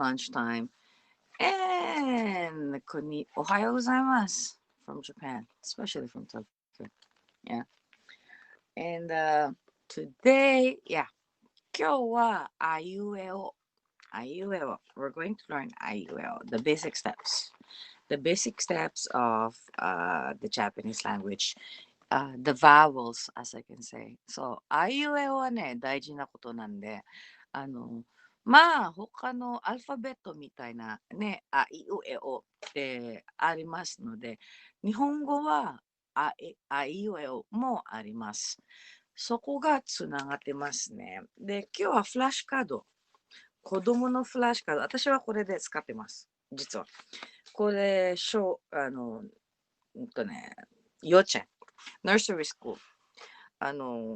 lunchtime. And ohayo gozaimasu from Japan, especially from Tokyo. Yeah. And today, yeah, 今日はあいうえお。あいうえお. We're going to learn あいうえお, the basic steps. The basic steps of the Japanese language. The vowels, as I can say. So, あいうえおはね、大事なことなんで、あの、まあ、他のアルファベットみたいなね、あいうえおってありますので、日本語はあいうえおもあります。そこがつながってますね。で、今日はフラッシュカード。子供のフラッシュカード。私はこれで使ってます。実は。これ、幼稚園。nursery school。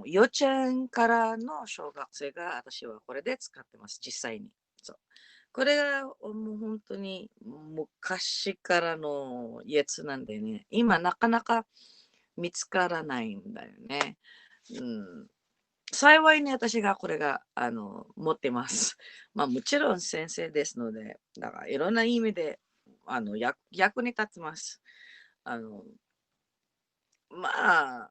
幼稚園からの小学生が私はこれで使ってます。実際に。そう。これがもう本当に昔からのやつなんでね。今なかなか見つからないんだよね。うん、幸いに私がこれが、持ってます。まあもちろん先生ですので、だからいろんな意味で、役に立ちます。あの、まあ、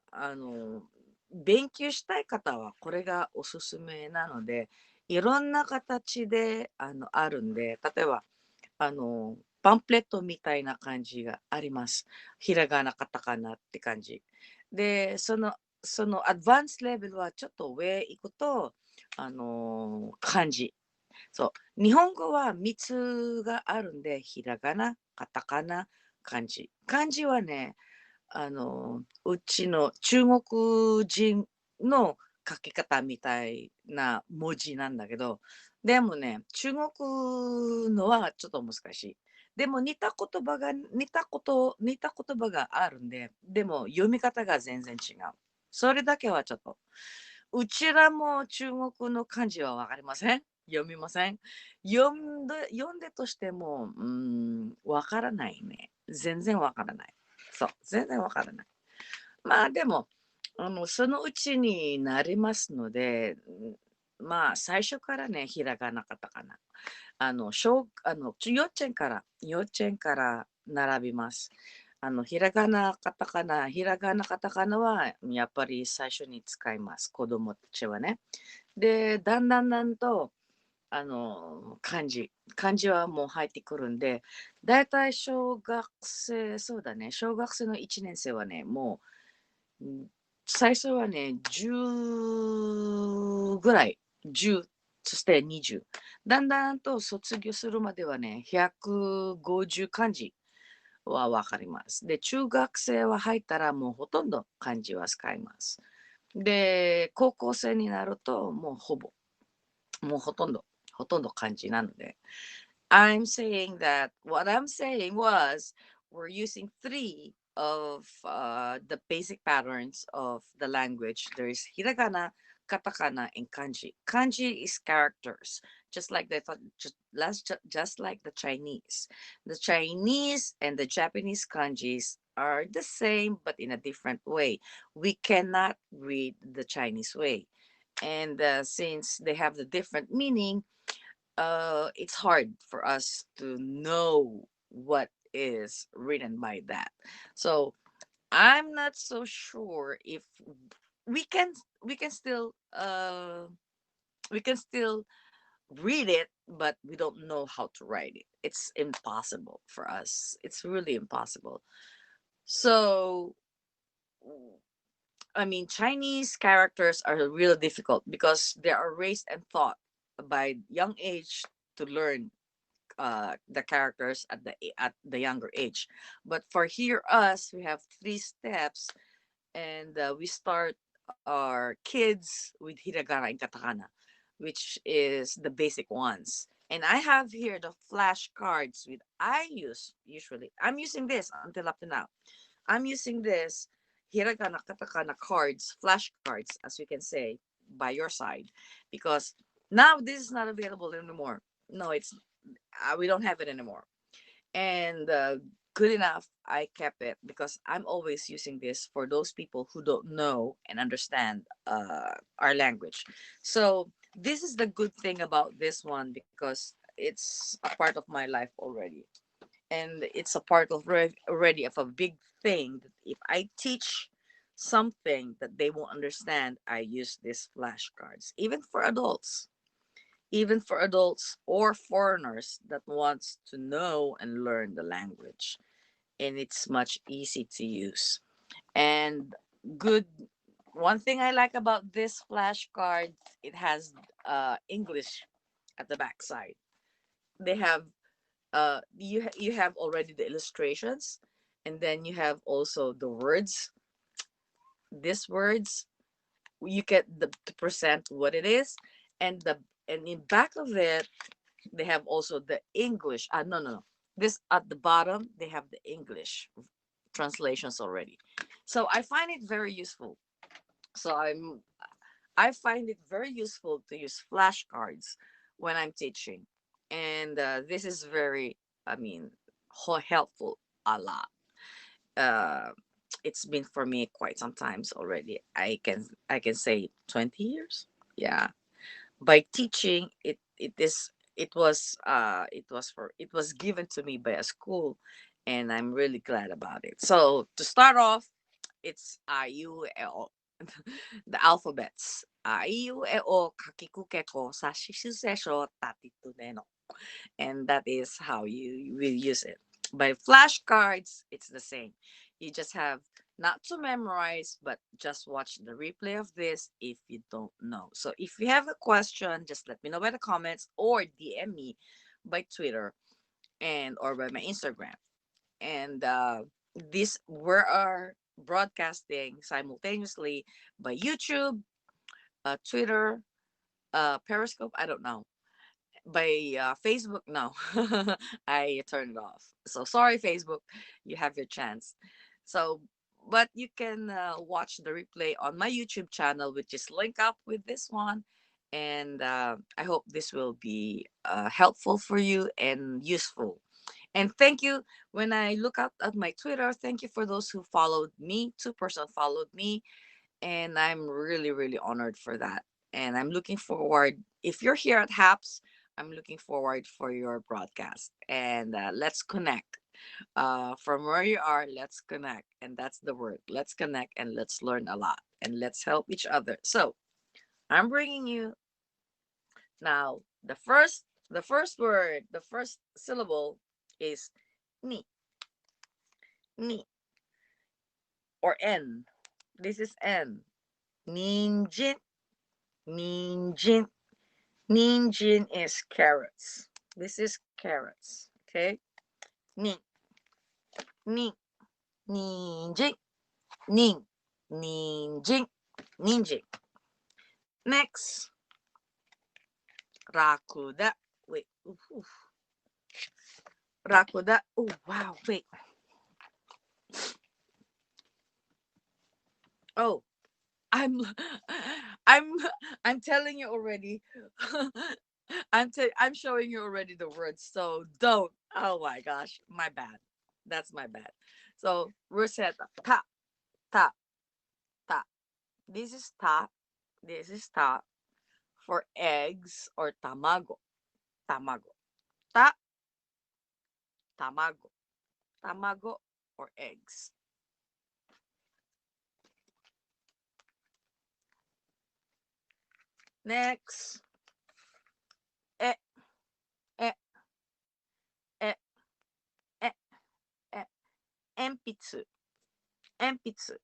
勉強したい方はこれがおすすめなので、いろんな形で、あるんで、例えば、パンプレットみたいな感じがあります。ひらがな、カタカナって感じ。で、そのアドバンスレベルはちょっと上行くと、漢字。そう。日本語は3つがあるんで、ひらがな、カタカナ、漢字。漢字はね、うちの中国人の書き方みたいな文字なんだけど、でもね、中国のはちょっと難しい。でも似た言葉があるんで、でも読み方が全然違う。それだけはちょっと。うちらも中国の漢字はわかりません。読みません。読んでとしても、わからないね。全然わからない。そう、全然わからない。まあでも、そのうちになりますので、まあ最初からね、ひらがなかったかな。幼稚園から並びます。ひらがな、カタカナ、ひらがな、カタカナはやっぱり最初に使います。子供たちはね。で、だんだんと、漢字はもう入ってくるんで、だいたいそうだね、小学生の1年生はね、もう、最初はね、10ぐらい、10、そして20。だんだんと卒業するまではね、150漢字はわかります。で、中学生は入ったらもうほとんど漢字は使います。で、高校生になるともうもうほとんど漢字なので。what I'm saying was we're using three of the basic patterns of the language. There's hiragana, katakana, and kanji. Kanji is characters, just like the Chinese. The Chinese and the Japanese kanjis are the same but in a different way. We cannot read the Chinese way. And since they have the different meaning, it's hard for us to know what is written by that. So I'm not so sure if we can we can still uh we can still read it, but we don't know how to write it. It's impossible for us. It's really impossible. So I mean, Chinese characters are really difficult because they are raised and taught by young age to learn the characters at the younger age. But for here us, we have three steps, and we start our kids with hiragana and katakana, which is the basic ones. And I have here the flashcards with I use usually. I'm using this until up to now. I'm using this hiragana katakana cards, flashcards, as we can say, by your side, because now this is not available anymore. No, we don't have it anymore. And good enough, I kept it because I'm always using this for those people who don't know and understand our language. So this is the good thing about this one because it's a part of my life already, and it's a part of already of a big thing that if I teach something that they won't understand, I use these flashcards. Even for adults or foreigners that wants to know and learn the language, and it's much easy to use. And good, one thing I like about this flashcard, it has English at the back side. They have you have already the illustrations, and then you have also the words. These words, you get to present what it is, and the and in back of it they have also the English. No, no, no. This at the bottom they have the English translations already. So I find it very useful. So I find it very useful to use flashcards when I'm teaching, and this is very, I mean, helpful a lot. Uh, it's been for me quite some times already. I can say 20 years. Yeah, by teaching it, it was given to me by a school, and I'm really glad about it. So to start off, it's IUL, the alphabets. IUL kakikuke ko sa shisusesho tatitune no. And that is how you will use it. By flashcards, it's the same. You just have not to memorize, but just watch the replay of this if you don't know. So if you have a question, just let me know by the comments or DM me by Twitter and or by my Instagram. And this we are broadcasting simultaneously by YouTube, Twitter, Periscope. I don't know, by Facebook. No, I turned it off. So sorry, Facebook, you have your chance. So, but you can watch the replay on my YouTube channel, which is linked up with this one. And I hope this will be helpful for you and useful. And thank you. When I look out at my Twitter, thank you for those who followed me. 2% followed me, and I'm really, really honored for that. And I'm looking forward. If you're here at HAPS, I'm looking forward for your broadcast. And let's connect. From where you are, let's connect, and that's the word. Let's connect and let's learn a lot and let's help each other. So I'm bringing you now the first word, the first syllable is ni, ni, or n. This is n. Ninjin, ninjin. Ninjin is carrots. This is carrots. Okay. Nin, nin, ninjin, nin, ninjin, ninjin. Next, rakuda. Wait. Oof. Rakuda. Oh wow. Wait. Oh, I'm I'm I'm telling you already. I'm showing you already the words. So don't. Oh my gosh, my bad. That's my bad. So Rosetta, ta ta ta. This is ta. This is ta for eggs or tamago. Tamago. Ta tamago. Tamago or eggs. Next, e e e e e empitsu. Empitsu.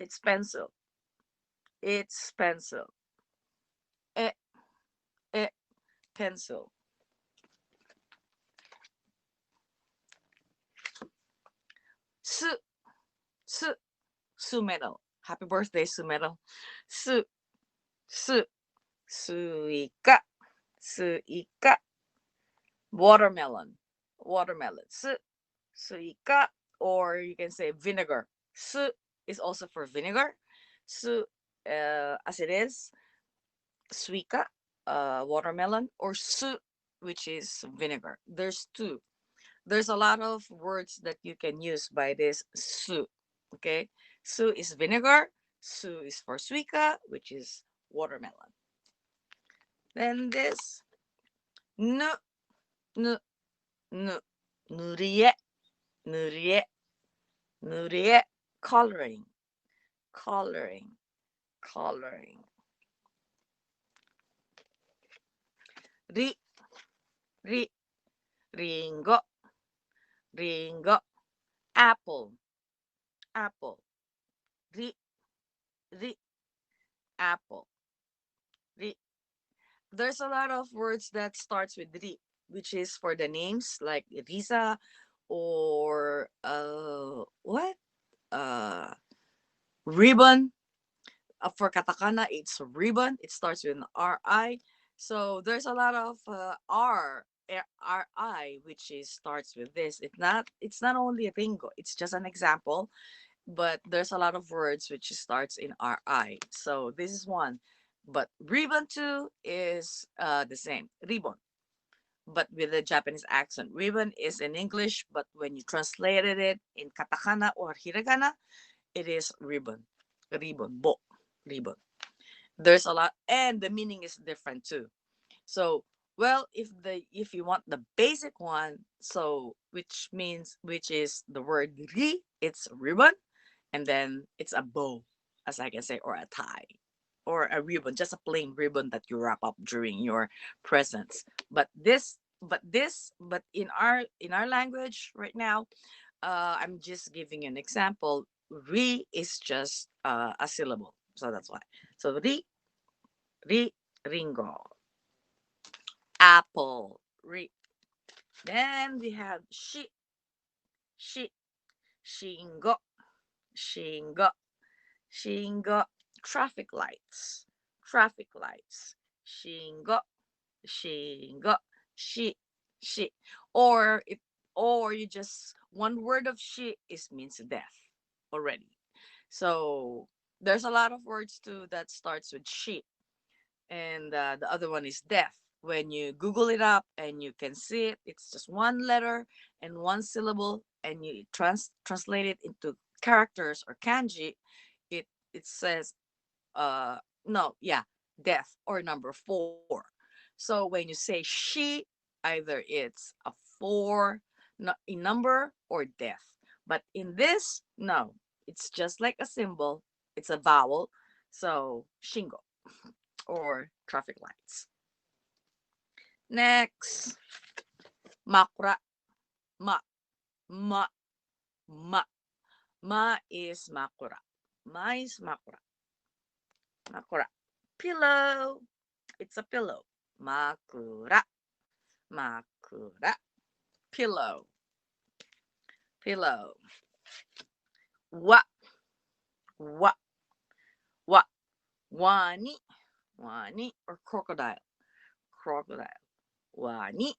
It's pencil. It's pencil. E e pencil. Su su sumero. Happy birthday, sumero. Su su suika. Suika. Watermelon. Watermelon. Suika. Or you can say vinegar. Su is also for vinegar. Su, as it is, suika, watermelon, or su, which is vinegar. There's two. There's a lot of words that you can use by this su. Okay, su is vinegar. Su is for suika, which is watermelon. Then this Nu, nu, nu. Nurie, nurie, nurie. Coloring, coloring, coloring. Ri, ri, ringo, ringo. Apple, apple. Ri, ri, apple. Ri. There's a lot of words that starts with ri, which is for the names like Risa or what? Uh Ribbon. For katakana, it's ribbon. It starts with an ri. So there's a lot of ri, which is starts with this. It's not only ringo. It's just an example, but there's a lot of words which starts in ri. So this is one. But ribbon too is the same. Ribbon, but with a Japanese accent. Ribbon is in English, but when you translated it in katakana or hiragana, it is ribbon. Ribbon, bo, ribbon. There's a lot, and the meaning is different too. So, well, if you want the basic one, so which is the word ri, it's ribbon, and then it's a bow, as I can say, or a tie, or a ribbon, just a plain ribbon that you wrap up during your presence. But in our language right now, I'm just giving an example. Ri is just a syllable, so that's why. So ri, ringo, apple, ri. Then we have shi, shingo, shingo, shingo. Traffic lights, traffic lights. Shingo, shingo, shi, shi. Or it, or you just one word of shi is means death already. So there's a lot of words too that starts with shi, and the other one is death. When you Google it up and you can see it, it's just one letter and one syllable, and you translate it into characters or kanji. It says no, yeah, death or number four. So when you say she, either it's a four in number or death. But in this, no, it's just like a symbol. It's a vowel. So shingo or traffic lights. Next, makura. Ma, ma, ma. Ma is makura. Ma is makura. Makura. Pillow. It's a pillow. Makura. Makura. Pillow. Pillow. Wa. Wa. Wa. Wani. Wani or crocodile. Crocodile. Wani.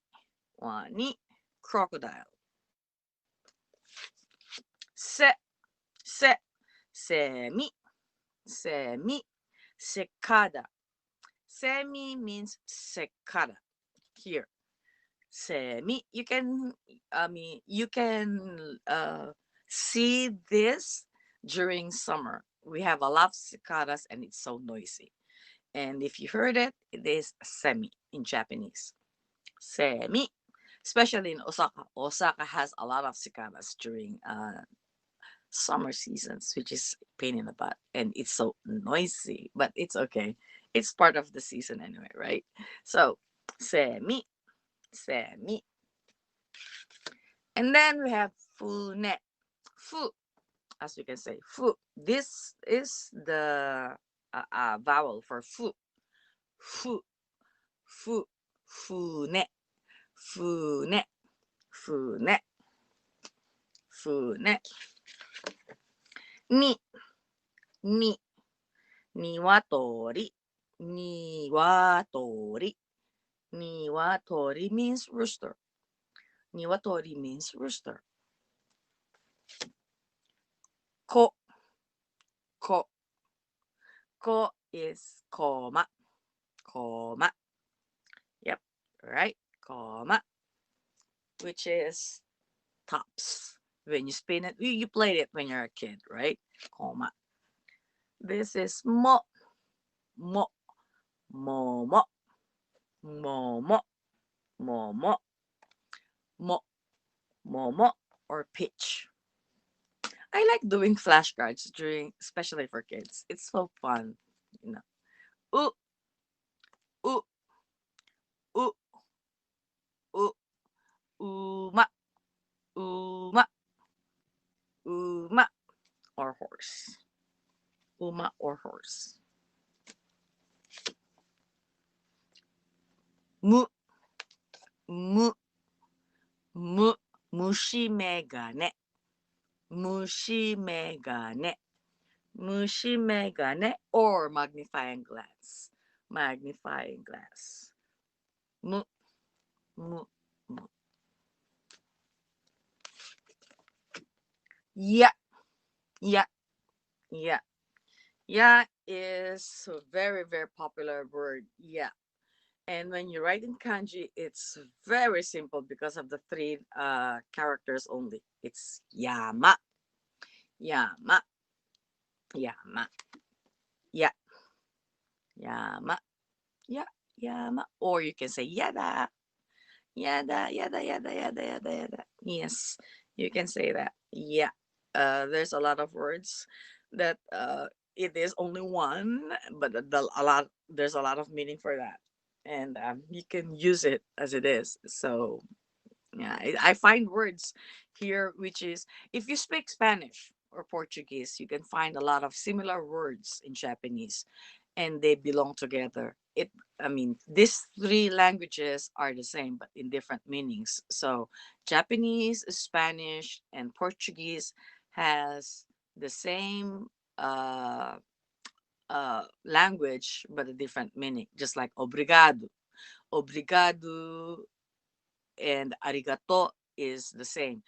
Wani. Crocodile. Se. Se. Semi. Semi. Secada. Semi means secada. Here. Semi. You can see this during summer. We have a lot of cicadas and it's so noisy. And if you heard it, it is semi in Japanese. Semi. Especially in Osaka. Osaka has a lot of cicadas during summer seasons, which is a pain in the butt. And it's so noisy, but it's okay. It's part of the season anyway, right? So, semi, semi. And then we have fune. Fu, as we can say, fu. This is the vowel for fu. Fu, fu, fune, fune, fune, fune. Ni, ni, niwatori, niwatori, niwatori means rooster. Niwatori means rooster. Ko, ko, ko is koma, koma. Yep, right, koma, which is tops. When you spin it, you played it when you're a kid, right? Koma. This is mo, mo, momo, momo. momo, mo, momo, or pitch. I like doing flashcards during, especially for kids. It's so fun, you know. U, u, u, u, uma, uma, uma, or horse. Uma or horse. Mu, mu, mu, mushi megane. Mushi megane. Mushi megane or magnifying glass. Magnifying glass. Mu, mu, mu. Yeah, yeah, yeah. Yeah is a very, very popular word. Yeah. And when you write in kanji, it's very simple because of the three characters only. It's yama, yama, yama, ya, yama, ya, yama. Or you can say yada, yada, yada, yada, yada, yada, yada. Yes, you can say that. Yeah. There's a lot of words that it is only one, but there's a lot of meaning for that, and you can use it as it is. So yeah, I find words here, which is if you speak Spanish or Portuguese, you can find a lot of similar words in Japanese, and they belong together. I mean, these three languages are the same, but in different meanings. So, Japanese, Spanish, and Portuguese has the same language, but a different meaning. Just like obrigado, obrigado, and arigato is the same.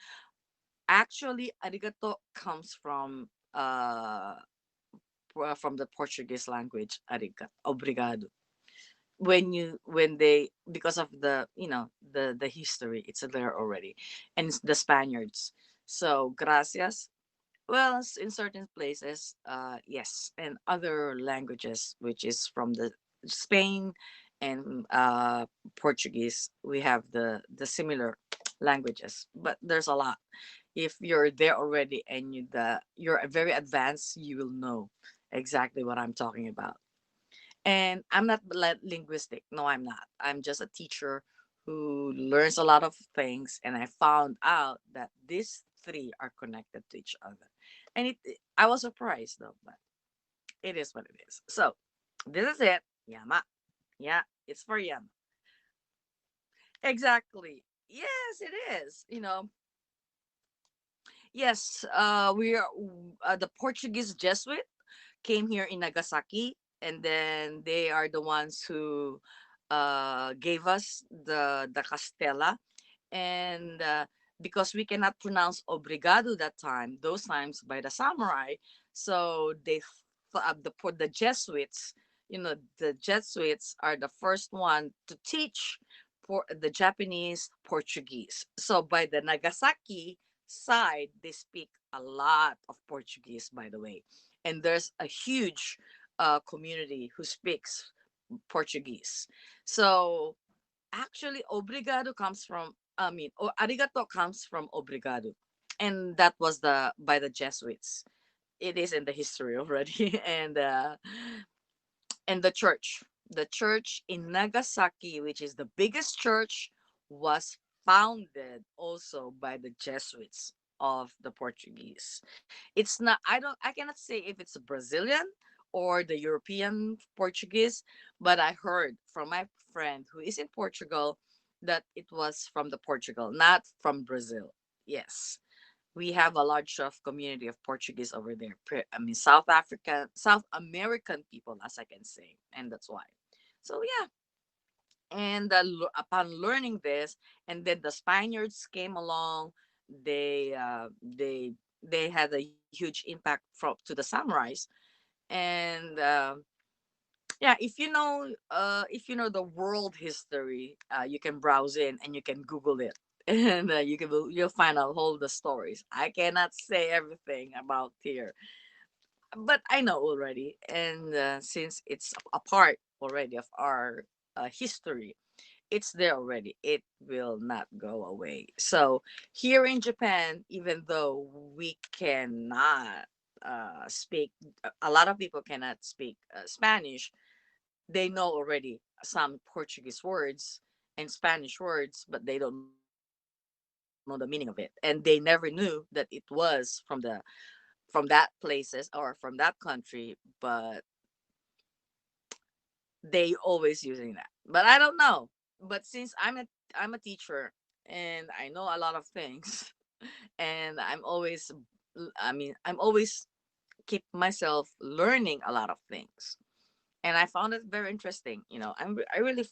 Actually, arigato comes from the Portuguese language, arigato, obrigado. When they, because of the, the history, it's there already, and it's the Spaniards. So gracias. Well, in certain places, yes, and other languages, which is from the Spain and Portuguese, we have the similar languages, but there's a lot. If you're there already and you're very advanced, you will know exactly what I'm talking about. And I'm not linguistic. No, I'm not. I'm just a teacher who learns a lot of things. And I found out that these three are connected to each other. And I was surprised though, but it is what it is. So this is it. Yama. Yeah, it's for Yama. Exactly. Yes, it is. Yes, we are the Portuguese Jesuit came here in Nagasaki, and then they are the ones who gave us the castella, and because we cannot pronounce obrigado that time, those times by the samurai, so the Jesuits, the Jesuits are the first one to teach for the Japanese Portuguese. So by the Nagasaki side, they speak a lot of Portuguese, by the way, and there's a huge community who speaks Portuguese. So actually, obrigado comes from, arigato comes from obrigado. And that was by the Jesuits. It is in the history already. And the church. The church in Nagasaki, which is the biggest church, was founded also by the Jesuits of the Portuguese. It's not, I cannot say if it's Brazilian or the European Portuguese, but I heard from my friend who is in Portugal that it was from the Portugal, not from Brazil. Yes. We have a large of community of Portuguese over there. South African, South American people, as I can say, and that's why. So yeah, and upon learning this, and then the Spaniards came along. They had a huge impact to the samurais, and yeah, if you know the world history, you can browse in and you can Google it, and you'll find out all the stories. I cannot say everything about here, but I know already, and since it's a part already of our history, it's there already. It will not go away. So here in Japan, even though we cannot speak, a lot of people cannot speak Spanish. They know already some Portuguese words and Spanish words, but they don't know the meaning of it, and they never knew that it was from that places or from that country, but they always using that. But I don't know. But since I'm a teacher and I know a lot of things, and I'm always keep myself learning a lot of things, and I found it very interesting. I really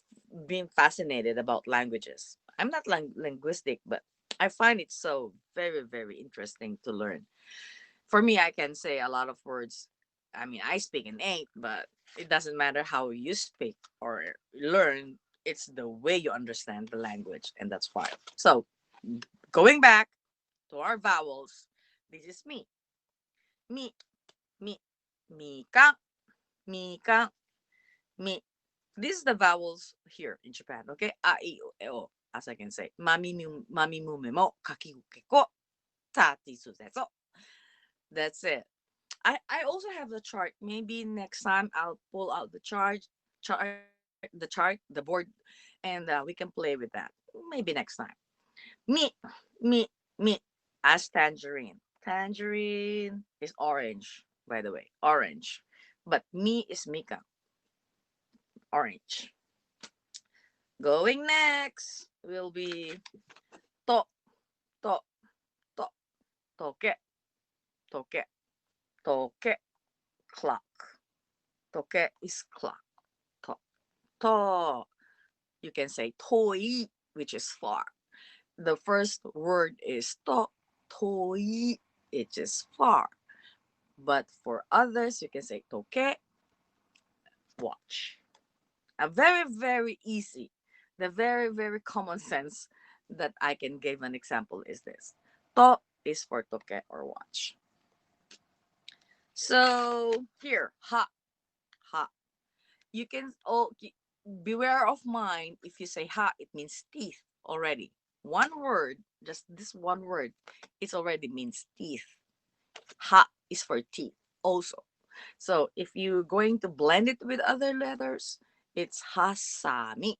been fascinated about languages. I'm not linguistic, but I find it so very very interesting to learn. For me, I can say a lot of words. I mean, I speak in eight, but it doesn't matter how you speak or learn. It's the way you understand the language, and that's fine. So, going back to our vowels, this is me, me, me, mika, mika, me. This is the vowels here in Japan. Okay, a, I, o, e, o. As I can say, mami mu me mo, kaki uke ko, tati su so. That's it. I also have the chart. Maybe next time I'll pull out the chart, the board, and we can play with that. Maybe next time. Me, me, me. As tangerine. Tangerine is orange, by the way, orange. But me is Mika, orange. Going next will be to, to, to, toke, toke, toke, clock. Toke is clock. To, to. You can say toi, which is far. The first word is to, toi, which is far. But for others, you can say toke, watch. A very, very easy, the very, very common sense that I can give an example is this. To is for toke or watch. So here, ha, ha. You can beware of mine. If you say ha, it means teeth already. One word, just this one word, it already means teeth. Ha is for teeth also. So if you're going to blend it with other letters, it's hasami,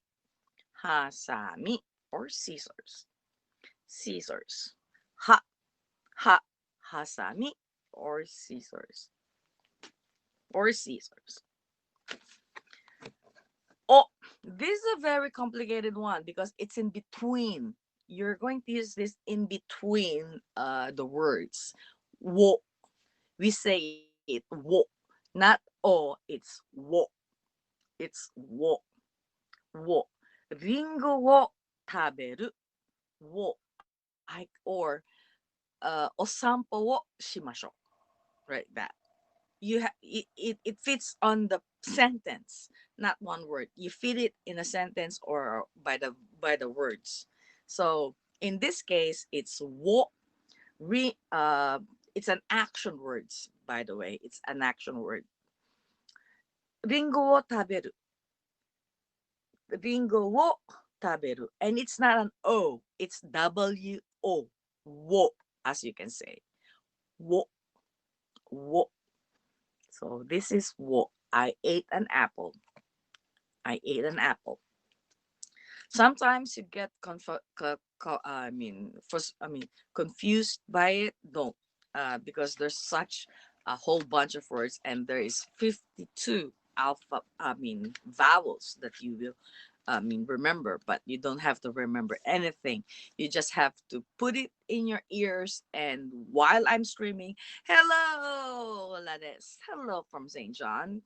hasami, or scissors, scissors. Ha, ha, hasami, or scissors, or scissors. Oh, this is a very complicated one because it's in between. You're going to use this in between the words. Wo. We say it wo. Not o, it's wo. It's wo. Wo. Ringo wo taberu. Wo. Or osampo wo shimashou. Right, that. It fits on the sentence, not one word. You fit it in a sentence or by the words. So in this case it's wo re it's an action words, by the way. It's an action word. Ringo wo taberu. Ringo wo taberu. And it's not an o, it's w o. Wo, as you can say. Wo, wo. So this is wo. I ate an apple. I ate an apple. Sometimes you get confused by it. Don't, because there's such a whole bunch of words, and there is 52 vowels that you will remember, but you don't have to remember anything. You just have to put it in your ears, and while I'm screaming, hello, Lades, hello from St. John,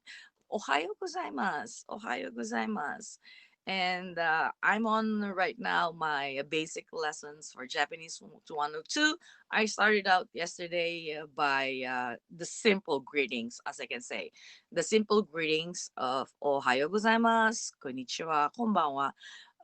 ohayo gozaimasu, ohayo gozaimasu. And I'm on right now my basic lessons for Japanese to 102. I started out yesterday by the simple greetings, as I can say. The simple greetings of Ohayo gozaimasu, konnichiwa, konbanwa,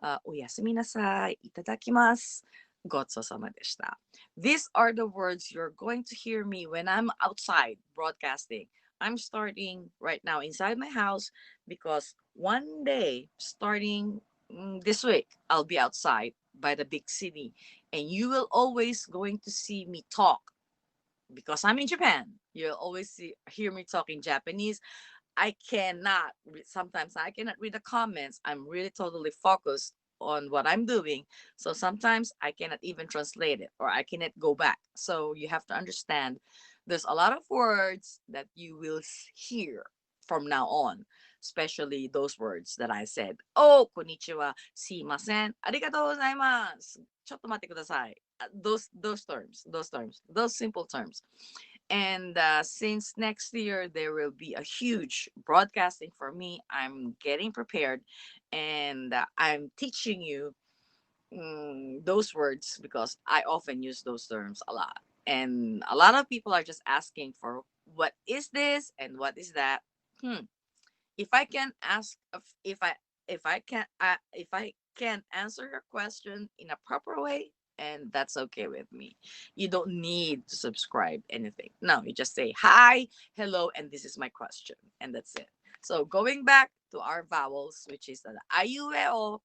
oyasumi nasai, itadakimasu, gotsosama deshita. These are the words you're going to hear me when I'm outside broadcasting. I'm starting right now inside my house because one day, starting this week I'll be outside by the big city, and you will always going to see me talk because I'm in Japan. You'll always hear me talking Japanese. I cannot sometimes I cannot read the comments. I'm really totally focused on what I'm doing. So sometimes I cannot even translate it or I cannot go back. So you have to understand there's a lot of words that you will hear from now on, especially those words that I said. Oh, konnichiwa, simasen, arigatou gozaimasu. ちょっと待ってください. Those simple terms. And since next year there will be a huge broadcasting for me, I'm getting prepared, and I'm teaching you those words because I often use those terms a lot. And a lot of people are just asking for what is this and what is that. If I can ask, if I can answer your question in a proper way, and that's okay with me. You don't need to subscribe anything. No, you just say hi, hello, and this is my question, and that's it. So going back to our vowels, which is the IUEO,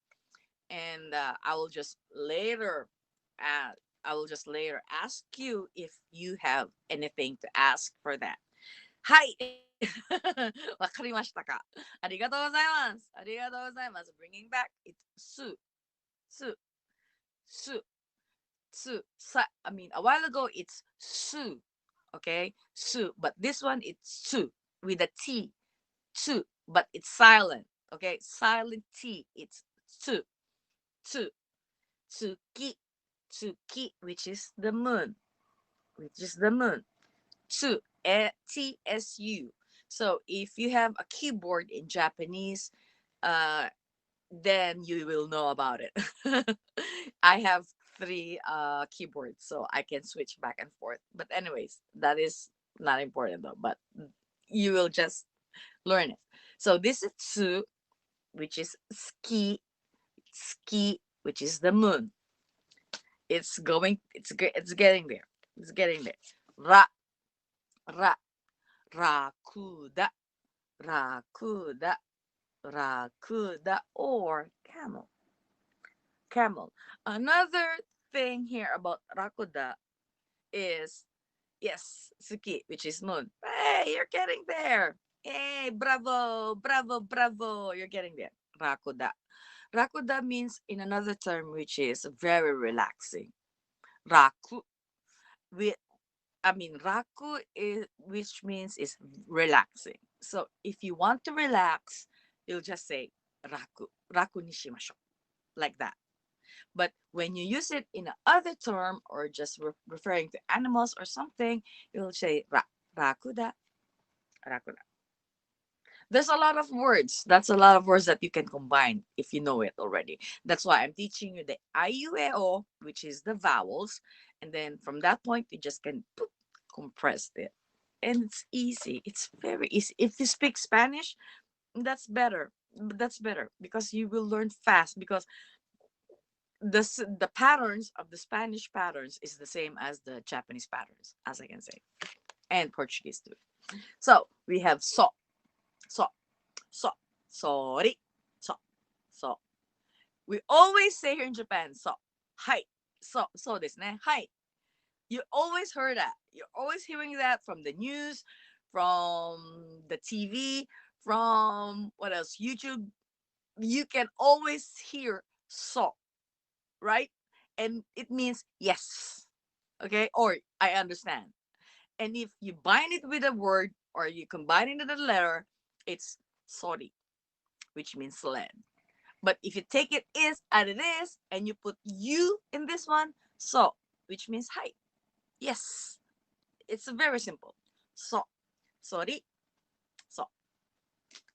and uh, I will just later ask you if you have anything to ask for that. はい。わかりましたか？ありがとうございます。ありがとうございます。Bringing back, it's su, su, su, su. I mean, a while ago, it's su, okay? Su. But this one, it's su with a T, su. But it's silent, okay? Silent T. It's su, su, tsuki, tsuki, which is the moon, which is the moon. Tsu, Tsu. So if you have a keyboard in Japanese, uh, then you will know about it. I have three keyboards, so I can switch back and forth. But anyways, that is not important though. But you will just learn it. So this is tsu, which is ski, ski, which is the moon. It's getting there. It's getting there. Ra, ra, rakuda, rakuda, rakuda, or camel. Camel. Another thing here about rakuda is, yes, suki, which is moon. Hey, you're getting there. Hey, bravo, bravo, bravo. You're getting there. Rakuda. Rakuda means in another term which is very relaxing. Raku. We, I mean, raku is, which means is relaxing. So if you want to relax, you'll just say raku. Raku ni shimashou. Like that. But when you use it in another term or just referring to animals or something, you'll say rakuda, rakuda. There's a lot of words. That's a lot of words that you can combine if you know it already. That's why I'm teaching you the IUEO, which is the vowels. And then from that point, you just can compress it. And it's easy. It's very easy. If you speak Spanish, that's better. That's better because you will learn fast because the patterns of the Spanish patterns is the same as the Japanese patterns, as I can say, and Portuguese too. So we have so, so, sorry, so. We always say here in Japan, so, hi, so this ne, hi. You always heard that. You're always hearing that from the news, from the TV, from what else? YouTube. You can always hear so, right? And it means yes. Okay? Or I understand. And if you bind it with a word or you combine it with a letter, it's sorry, which means land. But if you take it is as it is and you put you in this one, so, which means hi. Yes. It's very simple. So, sorry. So,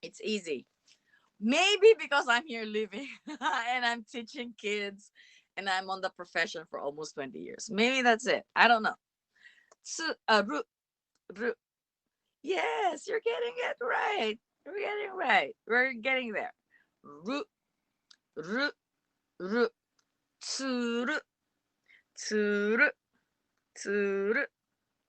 it's easy. Maybe because I'm here living and I'm teaching kids and I'm on the profession for almost 20 years. Maybe that's it. I don't know. Ru, ru. Yes, you're getting it right. We're getting right. We're getting there. Ru, ru, ru. Tsuru, tsuru, tsuru,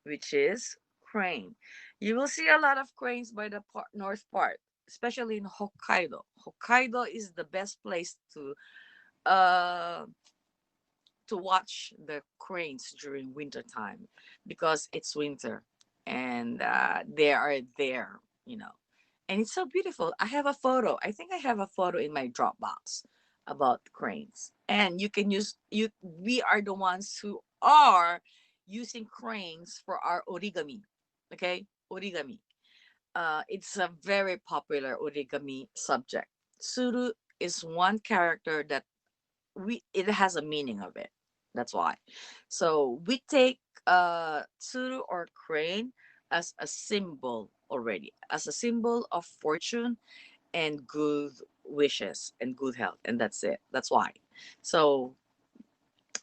which is crane. You will see a lot of cranes by the north part, especially in Hokkaido. Hokkaido is the best place uh to watch the cranes during winter time because it's winter and they are there, you know. And it's so beautiful. I have a photo. I think I have a photo in my Dropbox about cranes. And you can use you we are the ones who are using cranes for our origami. Okay? Origami. It's a very popular origami subject. Tsuru is one character that we it has a meaning of it. That's why. So we take tsuru or crane as a symbol already, as a symbol of fortune and good wishes and good health, and that's it. That's why. So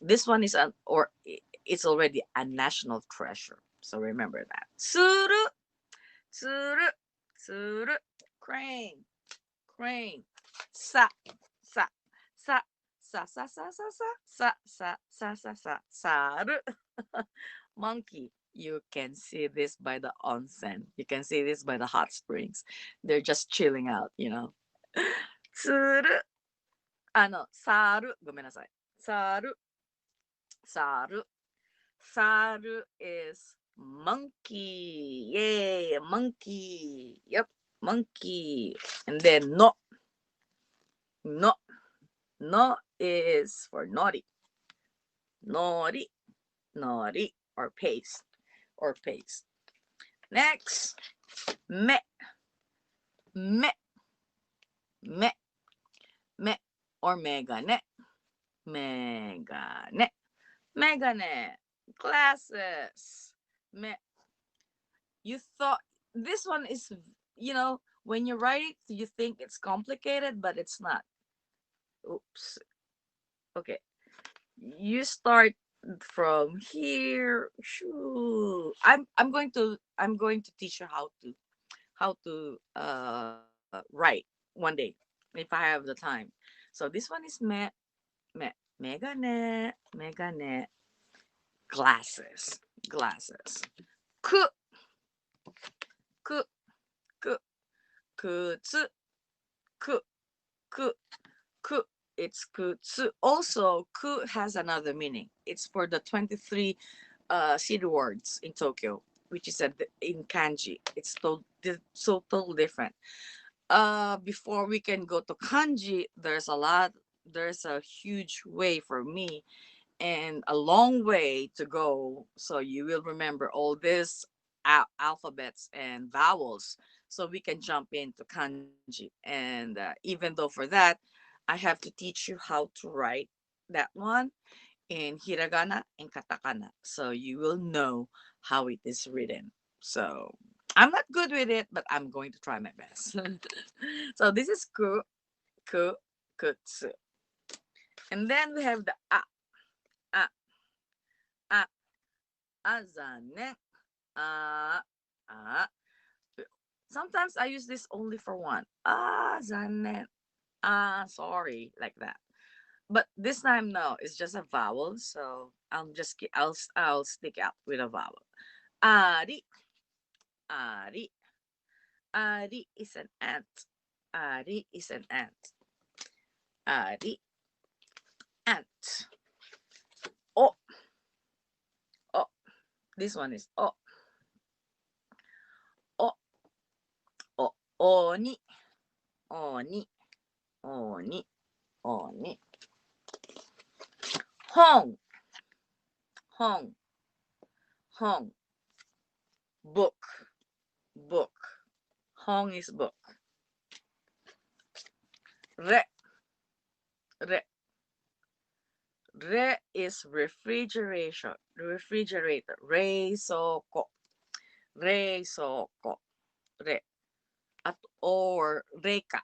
this one is an or it's already a national treasure. So remember that. Tsuru, tsuru, tsuru, crane, crane, sa, sa, sa, sa, sa, sa, sa, sa, sa, sa, sa, sa, saru. Monkey. You can see this by the onsen. You can see this by the hot springs. They're just chilling out, you know. Tsuru. Saru. ごめんなさい. Saru. Saru. Saru is monkey. Yay, monkey. Yep, monkey. And then no. No. No is for naughty. Naughty. Naughty. Or paste. Or paste. Next. Me. Me. Me. Me. Or megane. Megane. Megane. Glasses. Me. You thought this one is, you know, when you write it, you think it's complicated, but it's not. Oops. Okay. You start from here. Shoo. I'm going to teach you how to write one day if I have the time. So this one is me megane megane glasses glasses ku ku ku kutsu ku ku ku. It's kutsu. Also, ku has another meaning. It's for the 23 city words in Tokyo, which is in kanji. It's so totally different. Before we can go to kanji, there's a huge way for me and a long way to go. So you will remember all this alphabets and vowels. So we can jump into kanji. And even though for that, I have to teach you how to write that one in hiragana and katakana. So you will know how it is written. So I'm not good with it, but I'm going to try my best. So this is ku, kutsu. And then we have the a, a, azane, a, a. Sometimes I use this only for one. Azane, sorry, like that. But this time, no, it's just a vowel. So I'll stick out with a vowel. Ari, ari, ari is an ant. Ari is an ant. Ari, ant. Oh, oh. This one is oh, oh, oh. Oni, oni, oni, oni. Hong, hong, hong. Book, book. Hong is book. Re, re. Re is refrigeration. Refrigerator. Re soko. Re soko. Re. Or reka.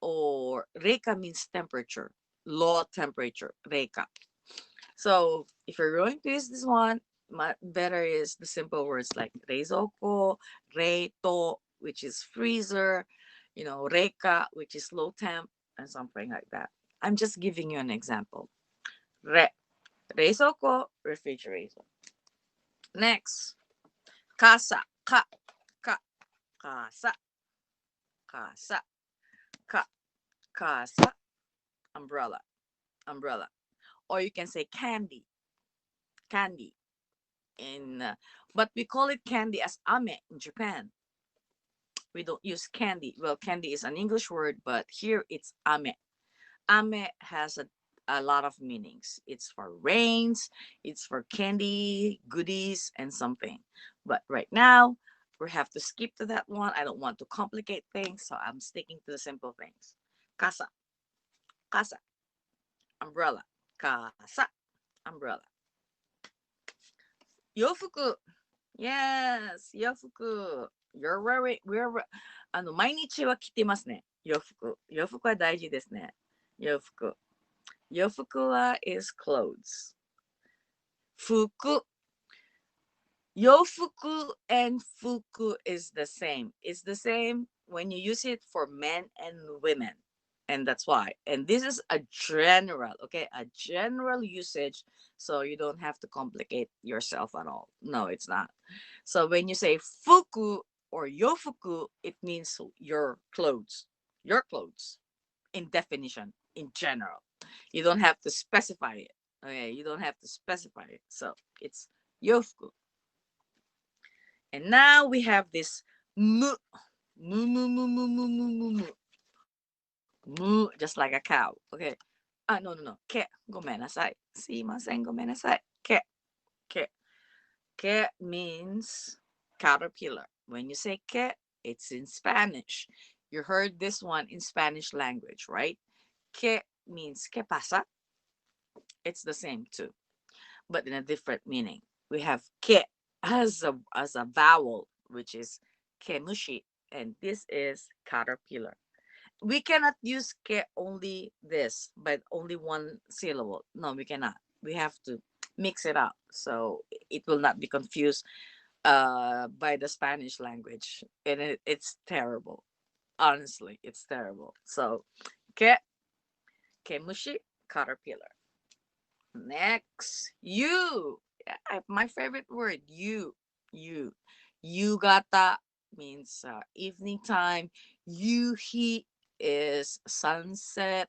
Or reka means temperature. Low temperature. Reka. So if you're going to use this one, better is the simple words like reizoko, reito, which is freezer, reka, which is low temp, and something like that. I'm just giving you an example. Re, reizoko, refrigerator. Next, kasa, ka, kasa, Casa. Ka. Casa. Umbrella. Umbrella. Or you can say candy. Candy. In But we call it candy as ame in Japan. We don't use candy. Well, candy is an English word, but here it's ame. Ame has a lot of meanings. It's for rains, it's for candy, goodies, and something. But right now, we have to skip to that one. I don't want to complicate things, so I'm sticking to the simple things. Casa, casa, umbrella. Casa, umbrella. Yofuku. Yes, yofuku. You're wearing,毎日は着てますね。洋服。洋服は大事ですね。洋服。洋服は is clothes. 服。Yofuku and fuku is the same. It's the same when you use it for men and women. And that's why. And this is a general, okay? A general usage. So you don't have to complicate yourself at all. No, it's not. So when you say fuku or yofuku, it means your clothes. Your clothes. In definition, in general. You don't have to specify it. Okay, you don't have to specify it. So it's yofuku. And now we have this mu, mu, mu, mu, mu, mu, mu, mu, mu, mu, just like a cow. Okay. Ah, no, no, no. Ke, gomenasai. Sumimasen, gomenasai. Ke, ke. Ke means caterpillar. When you say que, it's in Spanish. You heard this one in Spanish language, right? Que means que pasa. It's the same too, but in a different meaning. We have ke as a vowel, which is kemushi, and this is caterpillar. We cannot use ke only this, but only one syllable. No, we cannot. We have to mix it up so it will not be confused by the Spanish language, and it's terrible. Honestly, it's terrible. So, ke kemushi, caterpillar. Next, you. Yeah, my favorite word, you. You. Yugata means evening time. Yuhi is sunset.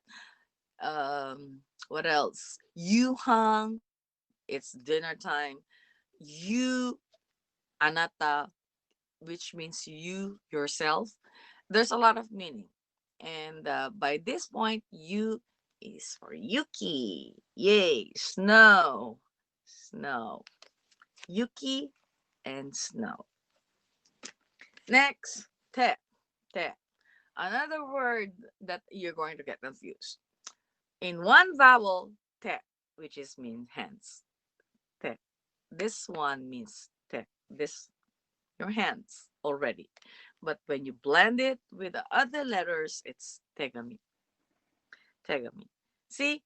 What else? Yuhang, it's dinner time. You, anata, which means you yourself. There's a lot of meaning. And by this point, you is for Yuki. Yay, snow. Snow. Yuki and snow. Next, te. Te. Another word that you're going to get confused. In one vowel, te, which is mean hands. Te. This one means te. This your hands already. But when you blend it with the other letters, it's tegami. Tegami. See,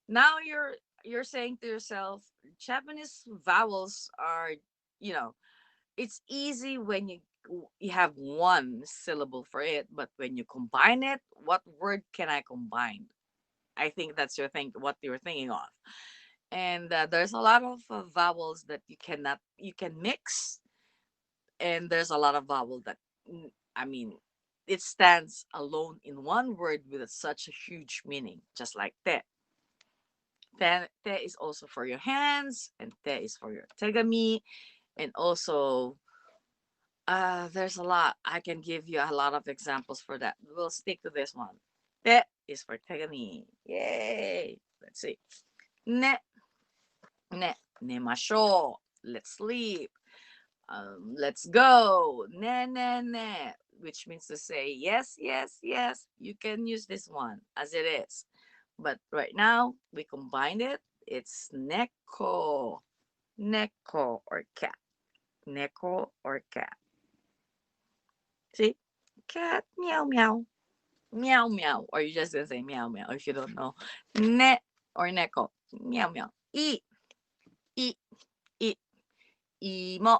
now you're saying to yourself, Japanese vowels are, you know, it's easy when you have one syllable for it, but when you combine it, what word can I combine? I think that's your thing, what you're thinking of. And there's a lot of vowels that you can mix, and there's a lot of vowel that I mean, it stands alone in one word with such a huge meaning, just like te. Te is also for your hands, and te is for your tegami, and also there's a lot. I can give you a lot of examples for that. We'll stick to this one. Te is for tegami. Yay! Let's see. Ne, ne, nemashou. Let's sleep. Let's go. Ne, ne, ne, which means to say yes, yes, yes. You can use this one as it is. But right now, we combined it. It's neko. Neko or cat. Neko or cat. See? Cat, meow, meow. Meow, meow. Or you just gonna say meow, meow if you don't know. Ne or neko. Meow, meow. I, I, I. Imo.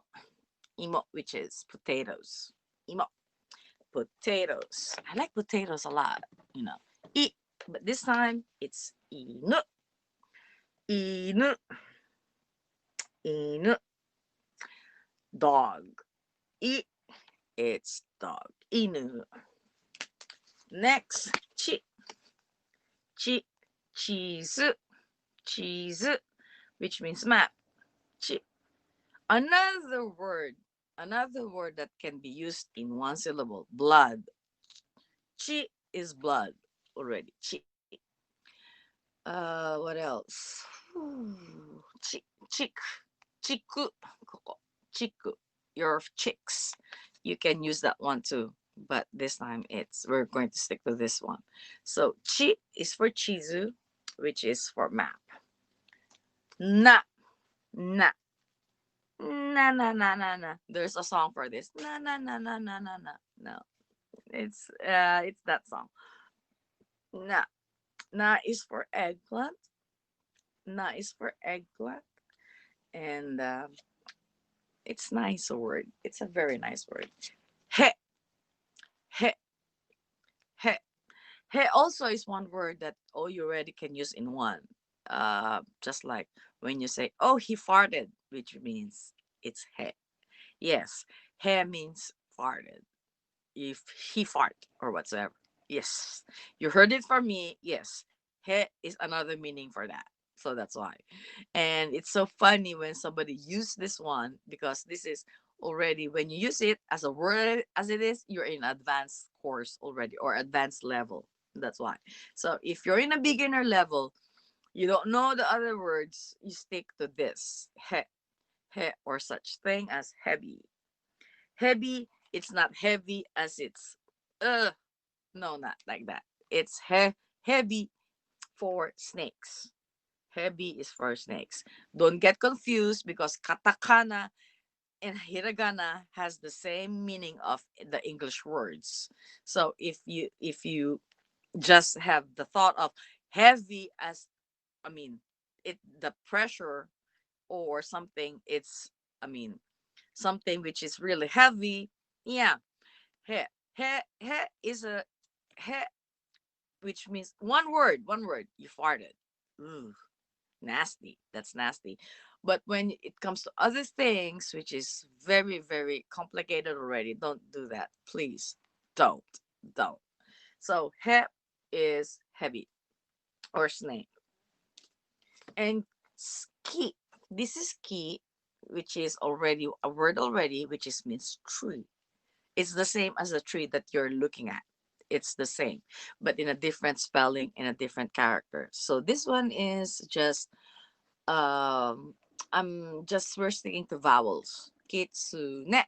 Imo, which is potatoes. Imo. Potatoes. I like potatoes a lot, you know. I, but this time it's inu. Inu. Inu. Dog. I, it's dog. Inu. Next, chi, cheese, cheese, which means map. Chi. Another word, another word that can be used in one syllable, blood. Chi is blood already. Chi. What else? Chi, chick, chiku, koko, chiku. Your chicks. You can use that one too, but this time we're going to stick to this one. So chi is for chizu, which is for map. Na, na, na. There's a song for this. Na. No, it's that song. Na, na is for eggplant. Na is for eggplant, and it's nice word. It's a very nice word. He, he, he. He also is one word that all you already can use in one. Just like when you say, "Oh, he farted," which means it's he. Yes, he means farted. If he fart or whatsoever. Yes, you heard it from me. Yes, he is another meaning for that. So that's why. And it's so funny when somebody use this one because this is already when you use it as a word as it is, you're in advanced course already or advanced level. That's why. So if you're in a beginner level, you don't know the other words, you stick to this. He or such thing as heavy. Heavy, it's not heavy as it's no, not like that. It's heavy for snakes. Heavy is for snakes. Don't get confused because katakana and hiragana has the same meaning of the English words. So if you just have the thought of heavy as, I mean, it the pressure or something, it's, I mean, something which is really heavy. Yeah, he he is a he, which means one word. You farted. Ooh, nasty. That's nasty. But when it comes to other things, which is very very complicated already, don't do that, please. Don't, don't. So he is heavy or snake, and ski. This is ski, which is already a word already, which is means tree. It's the same as the tree that you're looking at. It's the same, but in a different spelling, in a different character. So this one is just um I'm just we're sticking to vowels. Kitsune,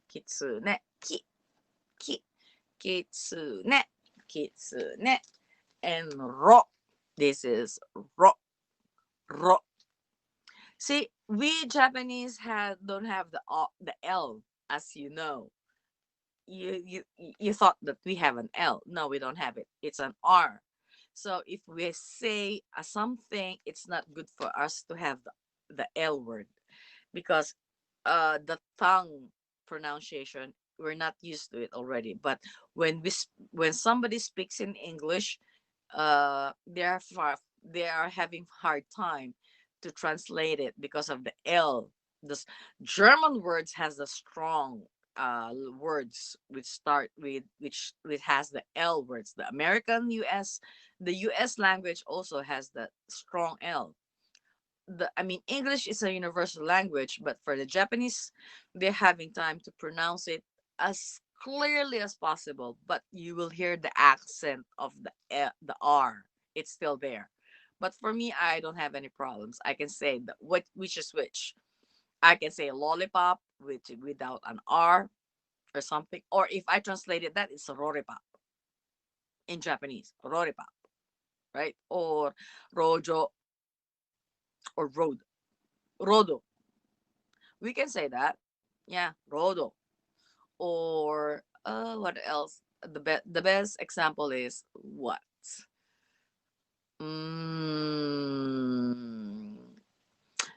kitsune, ki, kitsune, kitsune, and ro. This is ro, ro. See, we Japanese don't have the L, as you know. You thought that we have an L. No, we don't have it. It's an R. So if we say something, it's not good for us to have the L word because the tongue pronunciation, we're not used to it already. But when somebody speaks in English, they are having hard time to translate it because of the L. The German words has the strong words which start with which has the L words. The American US, the US language also has the strong L. I mean, English is a universal language, but for the Japanese, they're having time to pronounce it as clearly as possible. But you will hear the accent of the R. It's still there. But for me, I don't have any problems. I can say which is which. I can say lollipop without an R or something. Or if I translated that, it's roripop in Japanese. Roripop, right? Or rojo or rodo. We can say that. Yeah, rodo. Or what else? The best example is what? Mm,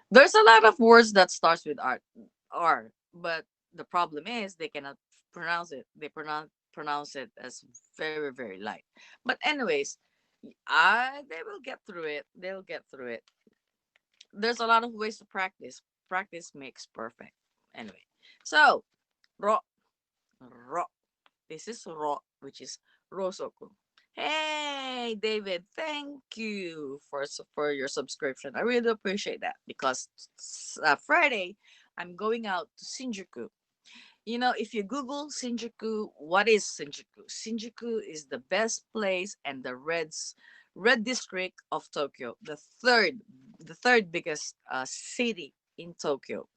there's a lot of words that starts with R, but the problem is they cannot pronounce it. They pronounce it as very very light. But anyways, they will get through it. They'll get through it. There's a lot of ways to practice. Practice makes perfect. Anyway, so ro ro. This is ro, which is Rosoku. Hey, David, thank you for your subscription. I really appreciate that because Friday I'm going out to Shinjuku. You know, if you Google Shinjuku, what is Shinjuku? Shinjuku is the best place and the red district of Tokyo, the third biggest city in Tokyo.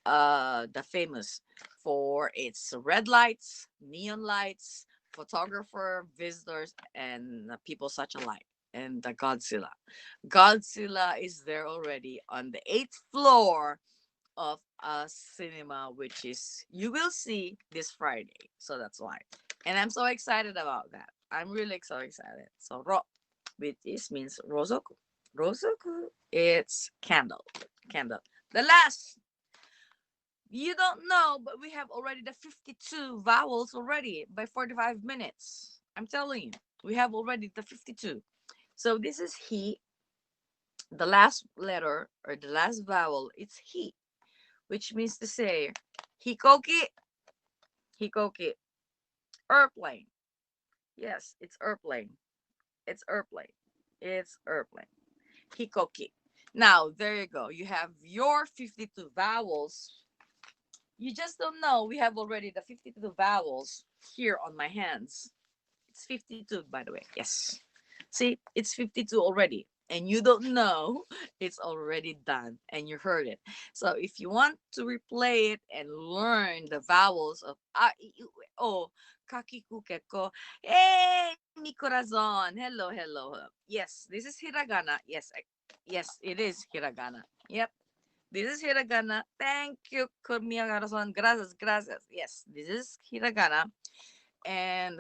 The famous for its red lights, neon lights, photographer, visitors, and people such alike. And the Godzilla. Godzilla is there already on the eighth floor of a cinema, which is you will see this Friday. So that's why. And I'm so excited about that. I'm really so excited. So which is means Rosoku. Rosoku, it's candle. Candle. The last you don't know, but we have already the 52 vowels already by 45 minutes. I'm telling you, we have already the 52. So this is he, the last letter or the last vowel, it's he, which means to say hikoki, hikoki, airplane. Yes, it's airplane. It's airplane. It's airplane. Hikoki. Now, there you go. You have your 52 vowels. You just don't know. We have already the 52 vowels here on my hands. It's 52, by the way. Yes. See, it's 52 already. And you don't know it's already done and you heard it. So if you want to replay it and learn the vowels of a, I, U, E, o, kakiku, keko, hey, mi corazon, hello, hello. Yes, this is hiragana. Yes, yes, it is hiragana. Yep. This is hiragana. Thank you, Kurmiya Corazon. Gracias, gracias. Yes, this is hiragana. And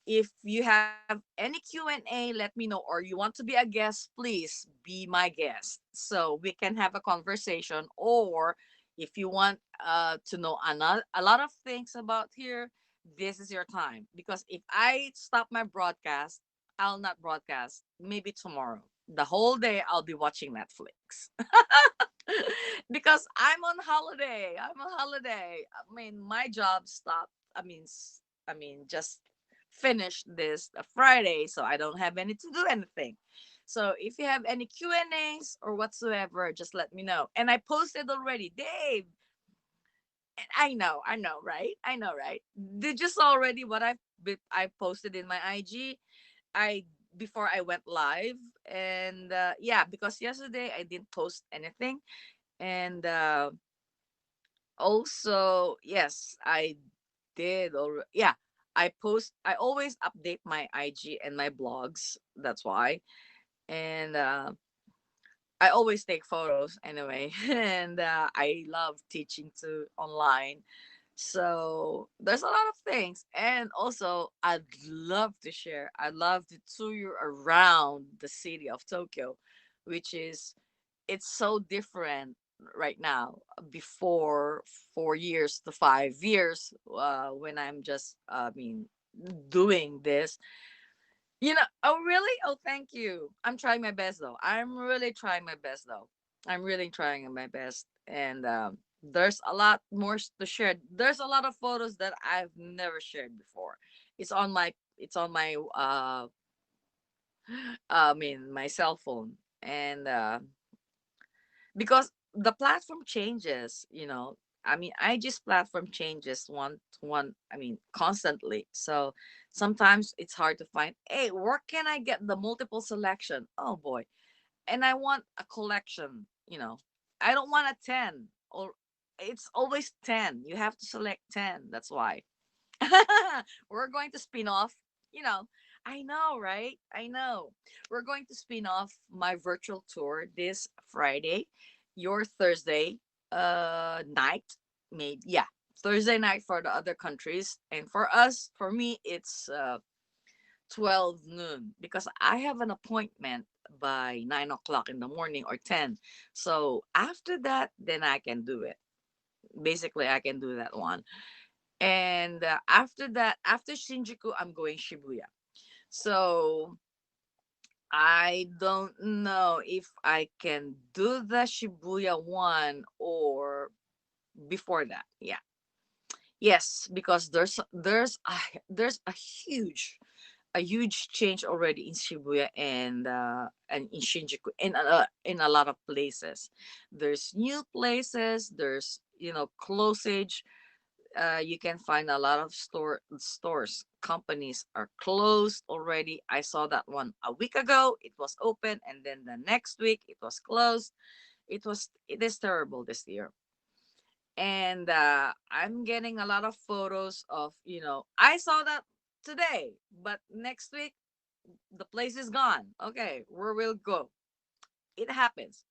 if you have any Q&A, let me know. Or you want to be a guest, please be my guest. So we can have a conversation. Or if you want to know a lot of things about here, this is your time. Because if I stop my broadcast, I'll not broadcast. Maybe tomorrow. The whole day I'll be watching Netflix. Because I'm on holiday. I'm on holiday. I mean, my job stopped. Just finished this Friday, so I don't have any to do anything. So if you have any Q&As or whatsoever, just let me know. And I posted already, Dave. And I know, right? I know, right? Did you saw already what I posted in my IG? I before I went live, and yeah, because yesterday I didn't post anything, and also yes, I did already. Yeah, I always update my IG and my blogs. That's why, and I always take photos anyway, and I love teaching to online. So there's a lot of things, and also I'd love to share. I'd love to tour you around the city of Tokyo, which is it's so different right now. Before 4 years to 5 years, when I'm just doing this, oh, really? Oh, thank you. I'm trying my best though. I'm really trying my best though. I'm really trying my best. And there's a lot more to share. There's a lot of photos that I've never shared before. It's on my my cell phone. And because the platform changes, IG's platform changes constantly. So sometimes it's hard to find, hey, where can I get the multiple selection? Oh boy. And I want a collection. I don't want a 10, or it's always 10. You have to select 10. That's why. We're going to spin off, you know. I know, right? I know. We're going to spin off my virtual tour this Friday, your Thursday night, maybe. Yeah, Thursday night for the other countries, and for me it's 12 noon because I have an appointment by 9 o'clock in the morning or 10. So after that, then I can do it. Basically, I can do that one. And after that, after Shinjuku, I'm going Shibuya. So I don't know if I can do the Shibuya one or before that. Yeah. Yes, because there's a huge a huge change already in Shibuya and in Shinjuku in a lot of places. There's new places. There's closage. You can find a lot of stores. Companies are closed already. I saw that one a week ago. It was open, and then the next week it was closed. It is terrible this year. And I'm getting a lot of photos of I saw that today, but next week the place is gone. Okay, where will go? It happens.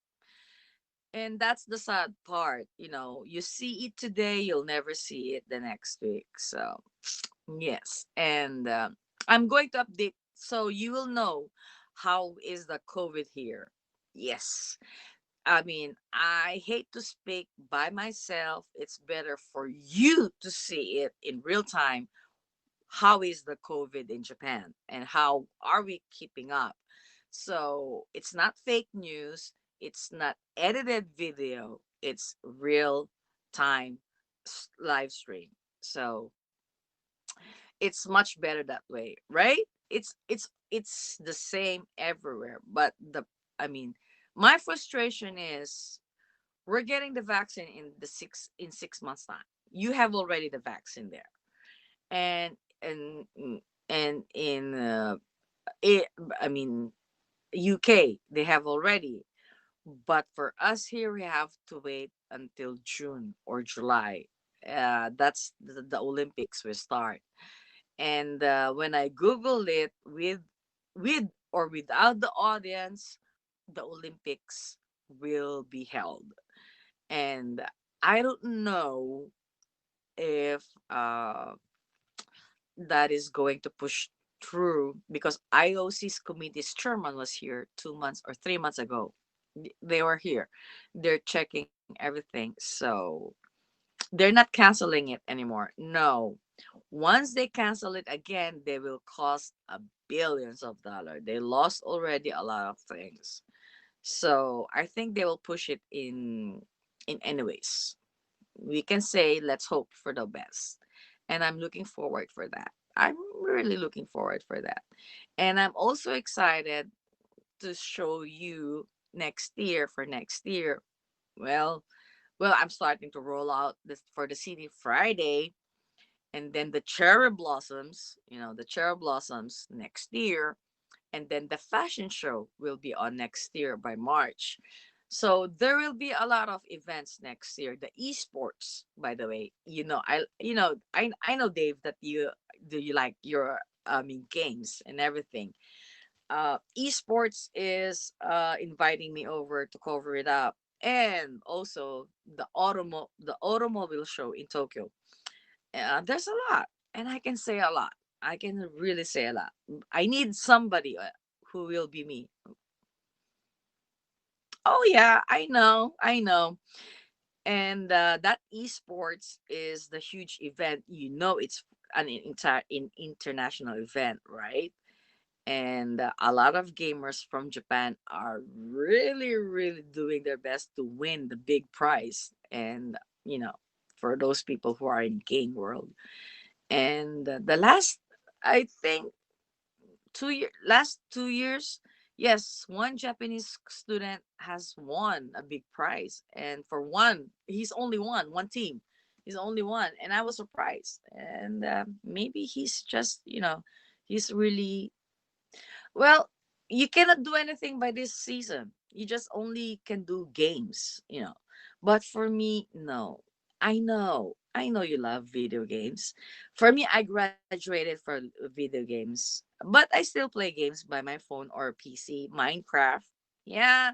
And that's the sad part. You see it today, you'll never see it the next week. So yes. And I'm going to update so you will know how is the COVID here. Yes. I mean, I hate to speak by myself. It's better for you to see it in real time. How is the COVID in Japan and how are we keeping up? So it's not fake news, it's not edited video, it's real time live stream. So it's much better that way, right? It's the same everywhere. But I mean, my frustration is we're getting the vaccine in 6 months time. You have already the vaccine there, and and in it, I mean UK they have already, but for us here we have to wait until June or July. That's the Olympics will start, and when I googled it with or without the audience, the Olympics will be held, and I don't know if that is going to push through because IOC's committee's chairman was here 2 months or 3 months ago. They were here. They're checking everything. So they're not canceling it anymore. No. Once they cancel it again, they will cost a billions of dollars. They lost already a lot of things. So I think they will push it in anyways. We can say let's hope for the best, and I'm looking forward for that. I'm really looking forward for that, and I'm also excited to show you next year. For next year, well I'm starting to roll out this for the city Friday, and then the cherry blossoms, the cherry blossoms next year, and then the fashion show will be on next year by March. So there will be a lot of events next year. The esports, by the way, I know Dave that you like your games and everything. Esports is inviting me over to cover it up, and also the automobile show in Tokyo. There's a lot, and I can say a lot. I can really say a lot. I need somebody who will be me. Oh yeah, I know. And that esports is the huge event. It's an international event, right? And a lot of gamers from Japan are really, really doing their best to win the big prize. And you know, for those people who are in game world, and the last, I think, last 2 years, yes, one Japanese student has won a big prize, and for one, he's only one team, he's only one, and I was surprised. And maybe he's just, he's really well, you cannot do anything by this season. You just only can do games. But for me, no. I know you love video games. For me, I graduated for video games, but I still play games by my phone or PC. Minecraft, yeah.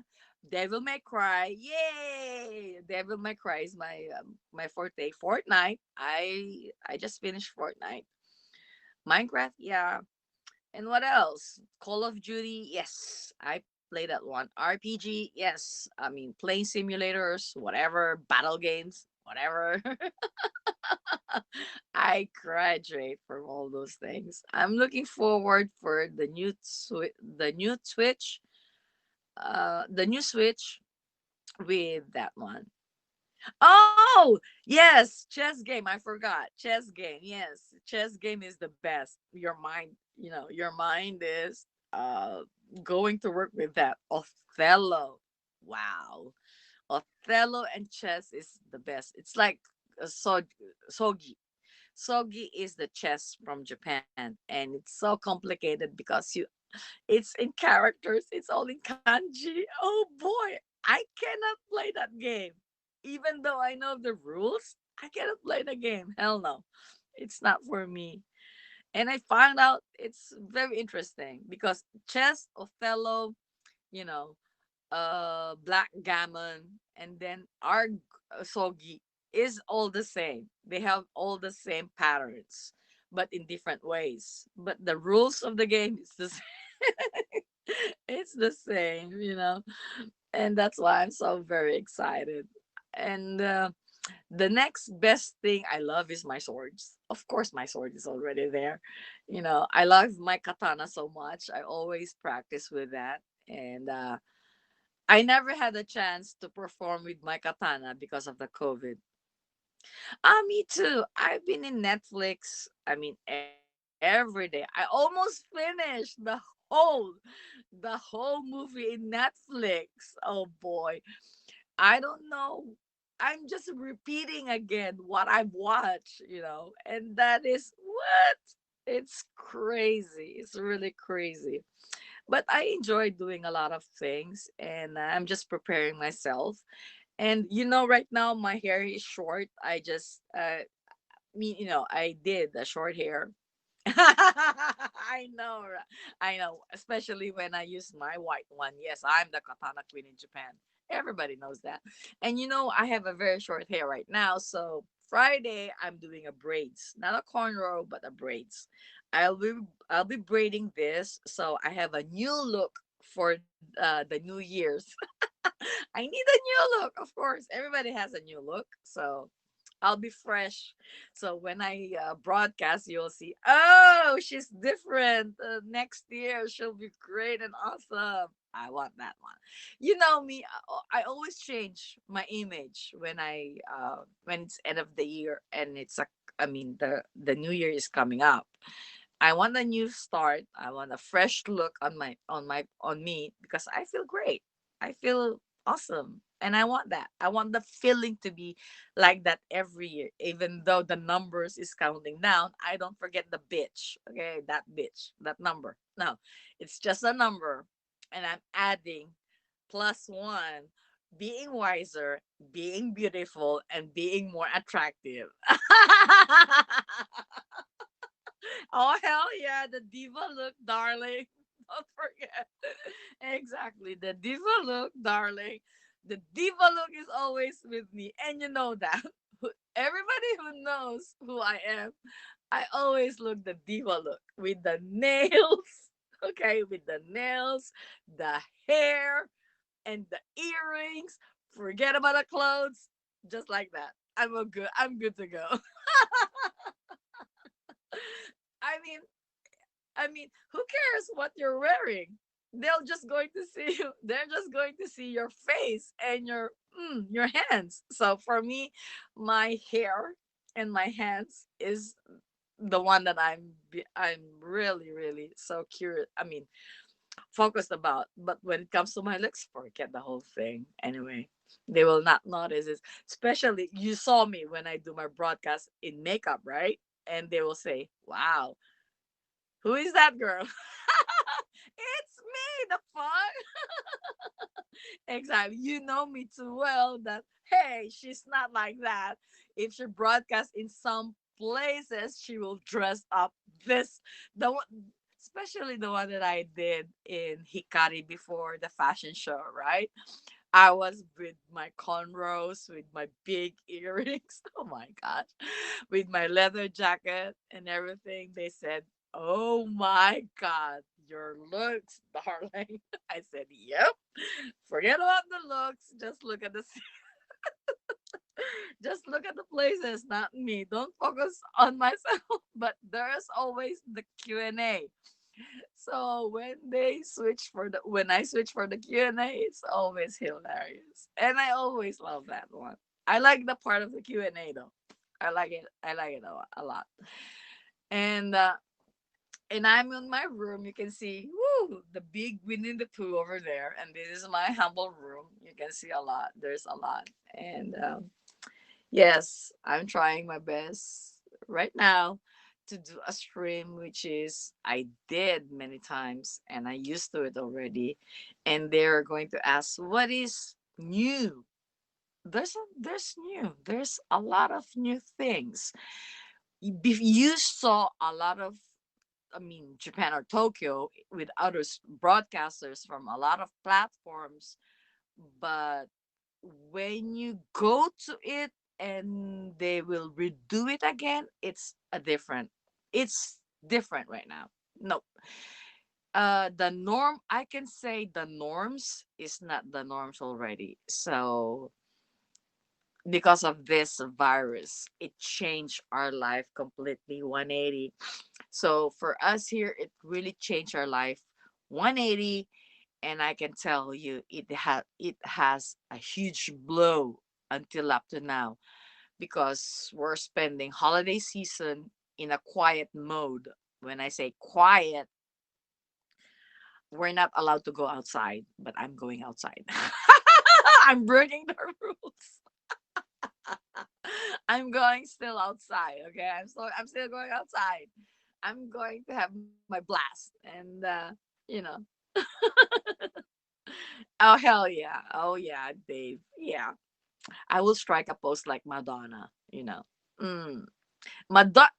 Devil May Cry, yay! Devil May Cry is my forte. Fortnite, I just finished Fortnite. Minecraft, yeah. And what else? Call of Duty, yes, I play that one. RPG, yes. I mean, playing simulators, whatever, battle games, whatever. I graduate from all those things. I'm looking forward for the new Switch with that one. Oh, yes, chess game. I forgot. Chess game. Yes, chess game is the best. Your mind, your mind is going to work with that. Othello. Wow. Othello and chess is the best. It's like a sogi. Sogi is the chess from Japan, and it's so complicated because it's in characters, it's all in kanji. Oh boy, I cannot play that game. Even though I know the rules, I cannot play the game. Hell no. It's not for me. And I found out it's very interesting because chess, Othello, you know, backgammon, and then our sogi is all the same. They have all the same patterns, but in different ways. But the rules of the game is the same. It's the same. And that's why I'm so very excited. And the next best thing I love is my swords. Of course, my sword is already there. I love my katana so much. I always practice with that. And I never had a chance to perform with my katana because of the COVID. Me too. I've been in Netflix, I mean, every day. I almost finished the whole movie in Netflix. Oh boy. I don't know. I'm just repeating again what I've watched. And that is what? It's crazy. It's really crazy. But I enjoy doing a lot of things, and I'm just preparing myself. And right now my hair is short. I just I did the short hair. I know, I know, especially when I use my white one. Yes, I'm the katana queen in Japan. Everybody knows that. And I have a very short hair right now, so Friday I'm doing a braids, not a cornrow, but a braids. I'll be I'll be braiding this, so I have a new look for the New Year's. I need a new look, of course. Everybody has a new look, so I'll be fresh. So when I broadcast, you'll see, oh, she's different. Next year, she'll be great and awesome. I want that one. You know me, I always change my image when it's end of the year and I mean the new year is coming up. I want a new start. I want a fresh look on me because I feel great. I feel awesome. And I want that. I want the feeling to be like that every year. Even though the numbers is counting down, I don't forget the bitch. Okay, that bitch, that number. No, it's just a number. And I'm adding plus one, being wiser, being beautiful, and being more attractive. Oh hell yeah, the diva look, darling. Don't forget. Exactly. The diva look, darling. The diva look is always with me. And you know that. Everybody who knows who I am, I always look the diva look with the nails. Okay, with the nails, the hair, and the earrings. Forget about the clothes. Just like that. I'm good to go. I mean, who cares what you're wearing? They'll just going to see you. They're just going to see your face and your hands. So for me, my hair and my hands is the one that I'm really really so curious. I mean, focused about. But when it comes to my looks, forget the whole thing. Anyway, they will not notice it. Especially you saw me when I do my broadcast in makeup, right? And they will say, "Wow, who is that girl?" It's me, the fuck. Exactly. You know me too well that hey, she's not like that. If she broadcasts in some places, she will dress up this the one, especially the one that I did in Hikari before the fashion show, right? I was with my cornrows, with my big earrings. Oh my gosh. With my leather jacket and everything. They said, "Oh my God, your looks, darling." I said, "Yep. Forget about the looks. Just look at the just look at the places, not me. Don't focus on myself." But there's always the Q&A. So when I switch for the Q&A, it's always hilarious. And I always love that one. I like the part of the Q&A though. I like it. I like it a lot. And I'm in my room. You can see, woo, the big Winnie the Pooh over there, and this is my humble room. You can see a lot. There's a lot, and yes, I'm trying my best right now to do a stream, which is I did many times, and I used to it already. And they're going to ask, "What is new?" There's new. There's a lot of new things. You saw a lot of, I mean, Japan or Tokyo with other broadcasters from a lot of platforms, but when you go to it and they will redo it again, it's different right now. No. The norm, I can say the norms is not the norms already. So because of this virus, it changed our life completely 180. So for us here, it really changed our life 180, and I can tell you it has a huge blow until up to now, because we're spending holiday season in a quiet mode. When I say quiet, we're not allowed to go outside, but I'm going outside. I'm breaking the rules. I'm going still outside. Okay, I'm still going outside. I'm going to have my blast, and you know. Oh hell yeah! Oh yeah, Dave. Yeah, I will strike a pose like Madonna. Mm. Madonna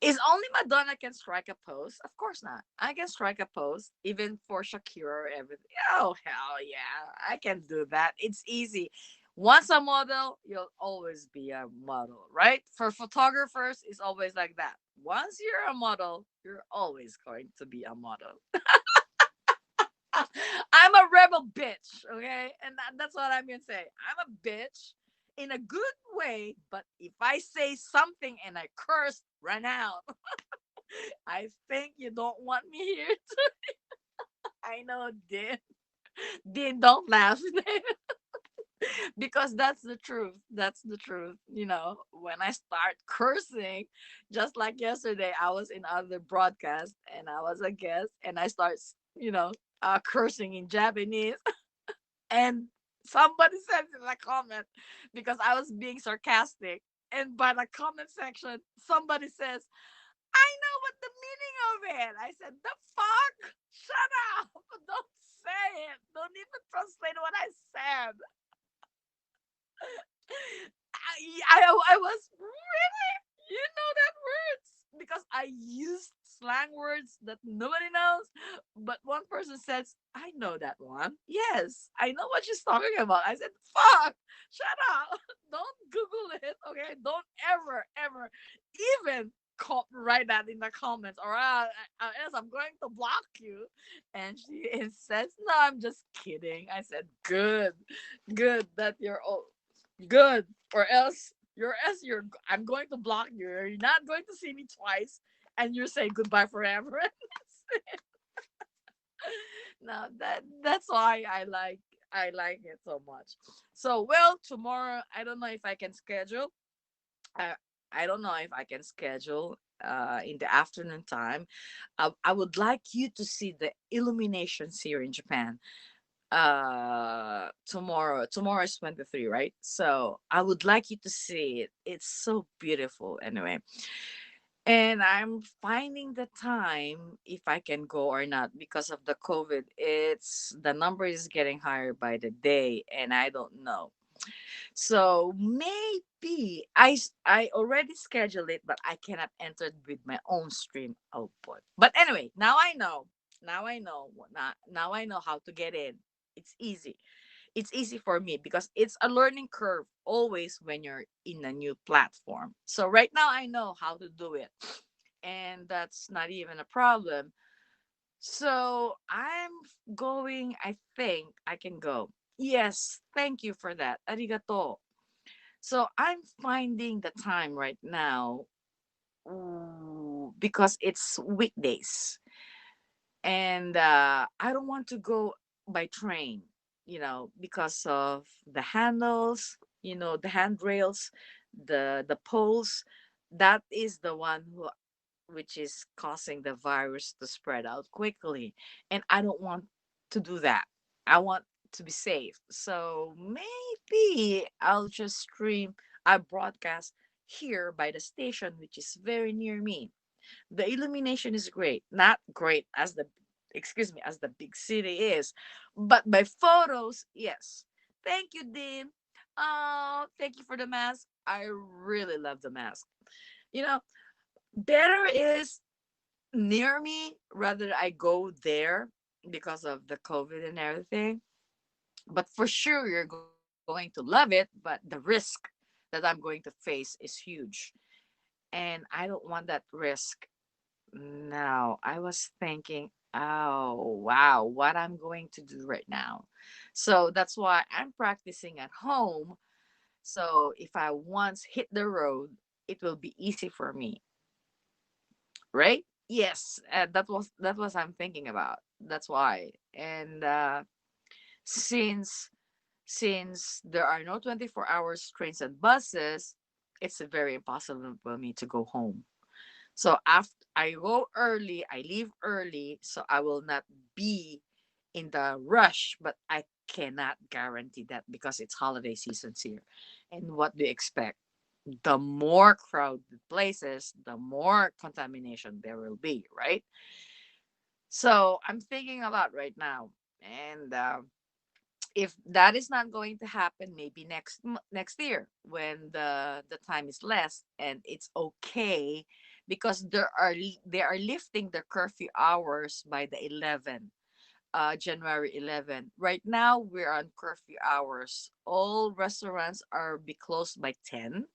is only Madonna can strike a pose. Of course not. I can strike a pose even for Shakira or everything. Oh hell yeah, I can do that. It's easy. Once a model, you'll always be a model, right? For photographers, it's always like that. Once you're a model, you're always going to be a model. I'm a rebel bitch, okay? And that's what I'm gonna say. I'm a bitch in a good way, but if I say something and I curse, run out. I think you don't want me here. I know, Din. Din, don't laugh. Because that's the truth. That's the truth. When I start cursing, just like yesterday, I was in other broadcast and I was a guest, and I start, cursing in Japanese. And somebody said in the comment, because I was being sarcastic, and by the comment section, somebody says, "I know what the meaning of it." I said, "The fuck? Shut up! Don't say it. Don't even translate what I said." I was really, that words, because I used slang words that nobody knows. But one person says, "I know that one. Yes, I know what she's talking about." I said, "Fuck, shut up. Don't Google it, okay? Don't ever even write that in the comments, or else I'm going to block you." And she says, "No, I'm just kidding." I said, good that you're all good, or else I'm going to block you. You're not going to see me twice, and you're saying goodbye forever. No, that's why I like it so much. So, well, tomorrow I don't know if I can schedule. I I don't know if I can schedule in the afternoon time. I would like you to see the illuminations here in Japan. Tomorrow is 23, right? So I would like you to see it. It's so beautiful anyway. And I'm finding the time if I can go or not, because of the COVID. It's the number is getting higher by the day, and I don't know. So maybe I already scheduled it, but I cannot enter it with my own stream output. But anyway, now I know. Now I know how to get in. It's easy. It's easy for me because it's a learning curve always when you're in a new platform. So right now I know how to do it. And that's not even a problem. So I'm going, I think I can go. Yes, thank you for that. Arigato. So I'm finding the time right now, because it's weekdays, and I don't want to go by train, because of the handles. the handrails, the poles. That is the one who which is causing the virus to spread out quickly. And I don't want to do that. I want to be safe. So maybe I'll just stream, I broadcast here by the station, which is very near me. The illumination is great. Not great as the, excuse me, as the big city is, but by photos, yes. Thank you, Dean. Oh, thank you for the mask. I really love the mask. You know, better is near me rather I go there because of the COVID and everything. But for sure, you're going to love it. But the risk that I'm going to face is huge. And I don't want that risk. No, I was thinking, oh, wow, what I'm going to do right now. So that's why I'm practicing at home. So if I once hit the road, it will be easy for me, right? Yes, that was I'm thinking about. That's why. And since since there are no 24 hours trains and buses, it's very impossible for me to go home. So after I go early, I leave early, so I will not be in the rush, but I cannot guarantee that because it's holiday seasons here. And what do you expect? The more crowded places, the more contamination there will be, right? So I'm thinking a lot right now. And if that is not going to happen, maybe next year when the time is less and it's okay, because they are lifting the curfew hours by the 11 January 11. Right now we're on curfew hours. All restaurants are be closed by 10.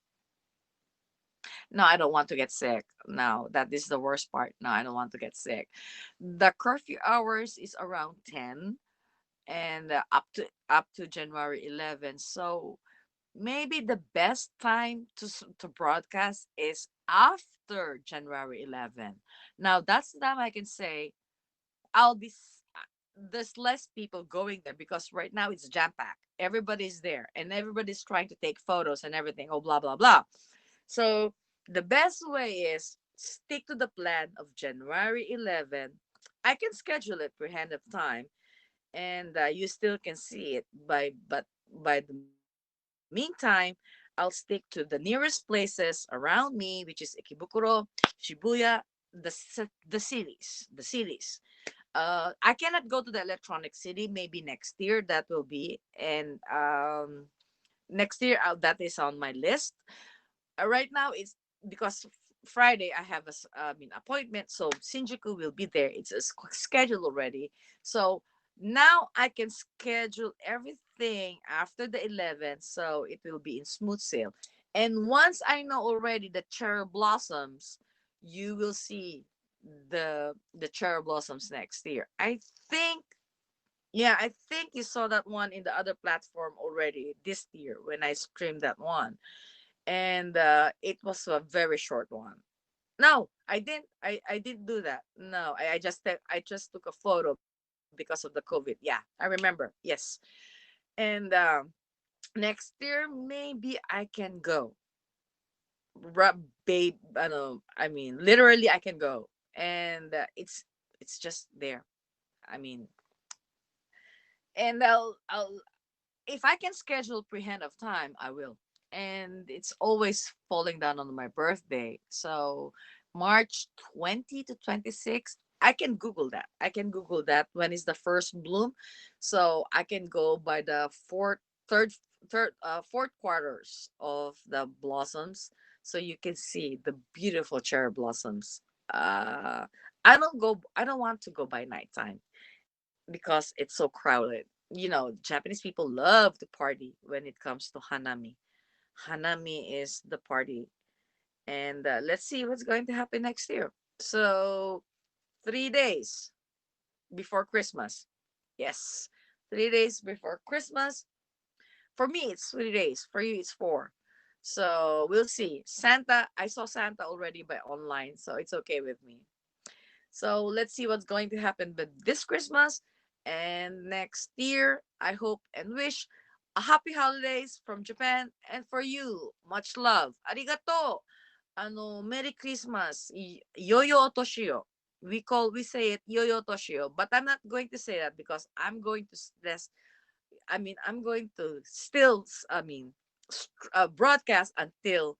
No, I don't want to get sick. No, that is the worst part. No, I don't want to get sick. The curfew hours is around 10 and up to January 11. So maybe the best time to broadcast is after January 11. Now that's the time I can say I'll be there's less people going there because right now it's jam packed. Everybody's there and everybody's trying to take photos and everything. Oh, blah blah blah. So the best way is stick to the plan of January 11. I can schedule it per hand of time, and you still can see it by the meantime, I'll stick to the nearest places around me, which is Ikebukuro, Shibuya, the cities. I cannot go to the electronic city. Maybe next year that will be, and next year that is on my list. Right now it's because Friday I have appointment, so Shinjuku will be there. It's a schedule already. So now I can schedule everything after the 11th, so it will be in smooth sail. And once I know already the cherry blossoms, you will see the cherry blossoms next year. think I think you saw that one in the other platform already this year when I streamed that one, and it was a very short one. No, I didn't do that. No, I just took a photo because of the COVID. Yeah, I remember. Yes, and next year maybe I can go. Babe, I know. I mean, literally, I can go, and it's just there. I mean, and I'll if I can schedule prehend of time, I will. And it's always falling down on my birthday. So March 20 to 26, I can Google that. I can Google that when is the first bloom. So I can go by the third, fourth quarters of the blossoms. So you can see the beautiful cherry blossoms. Uh, I don't want to go by nighttime because it's so crowded. Japanese people love to party when it comes to Hanami. Hanami is the party. And let's see what's going to happen next year. So, 3 days before Christmas. Yes, 3 days before Christmas. For me, it's 3 days. For you, it's four. So, we'll see. I saw Santa already by online, so it's okay with me. So let's see what's going to happen. But this Christmas and next year, I hope and wish A happy holidays from Japan, and for you, much love. Arigato. Merry Christmas. Yoyo Otoshio. We say it Yoyo Otoshio, but I'm not going to say that because I'm going to I'm going to still broadcast until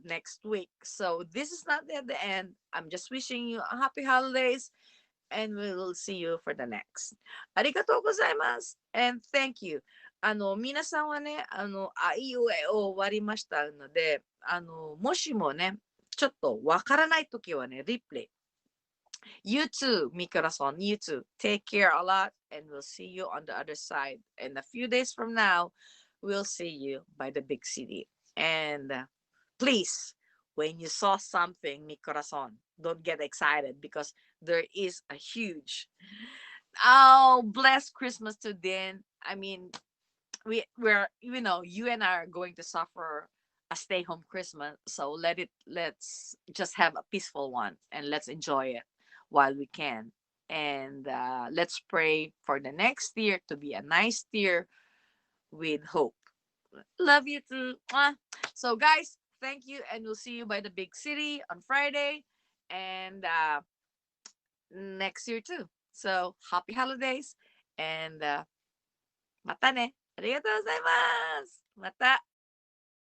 next week. So this is not at the end. I'm just wishing you a happy holidays, and we will see you for the next. Arigatou gozaimasu and thank you. 皆さんはね、あいうえお終わりましたので、もしもね、ちょっとわからないときはね、リプレイ。You too, Mikura-san. You too. Take care a lot, and we'll see you on the other side. And a few days from now, we'll see you by the big city. And please, when you saw something, Mikura-san, don't get excited because there is a huge, blessed Christmas to then. I mean, we're you and I are going to suffer a stay home Christmas, so let's just have a peaceful one and let's enjoy it while we can. And let's pray for the next year to be a nice year with hope. Love you too. Mwah. So guys, thank you, and we'll see you by the big city on Friday and next year too. So happy holidays, and またね。ありがとうございます。また。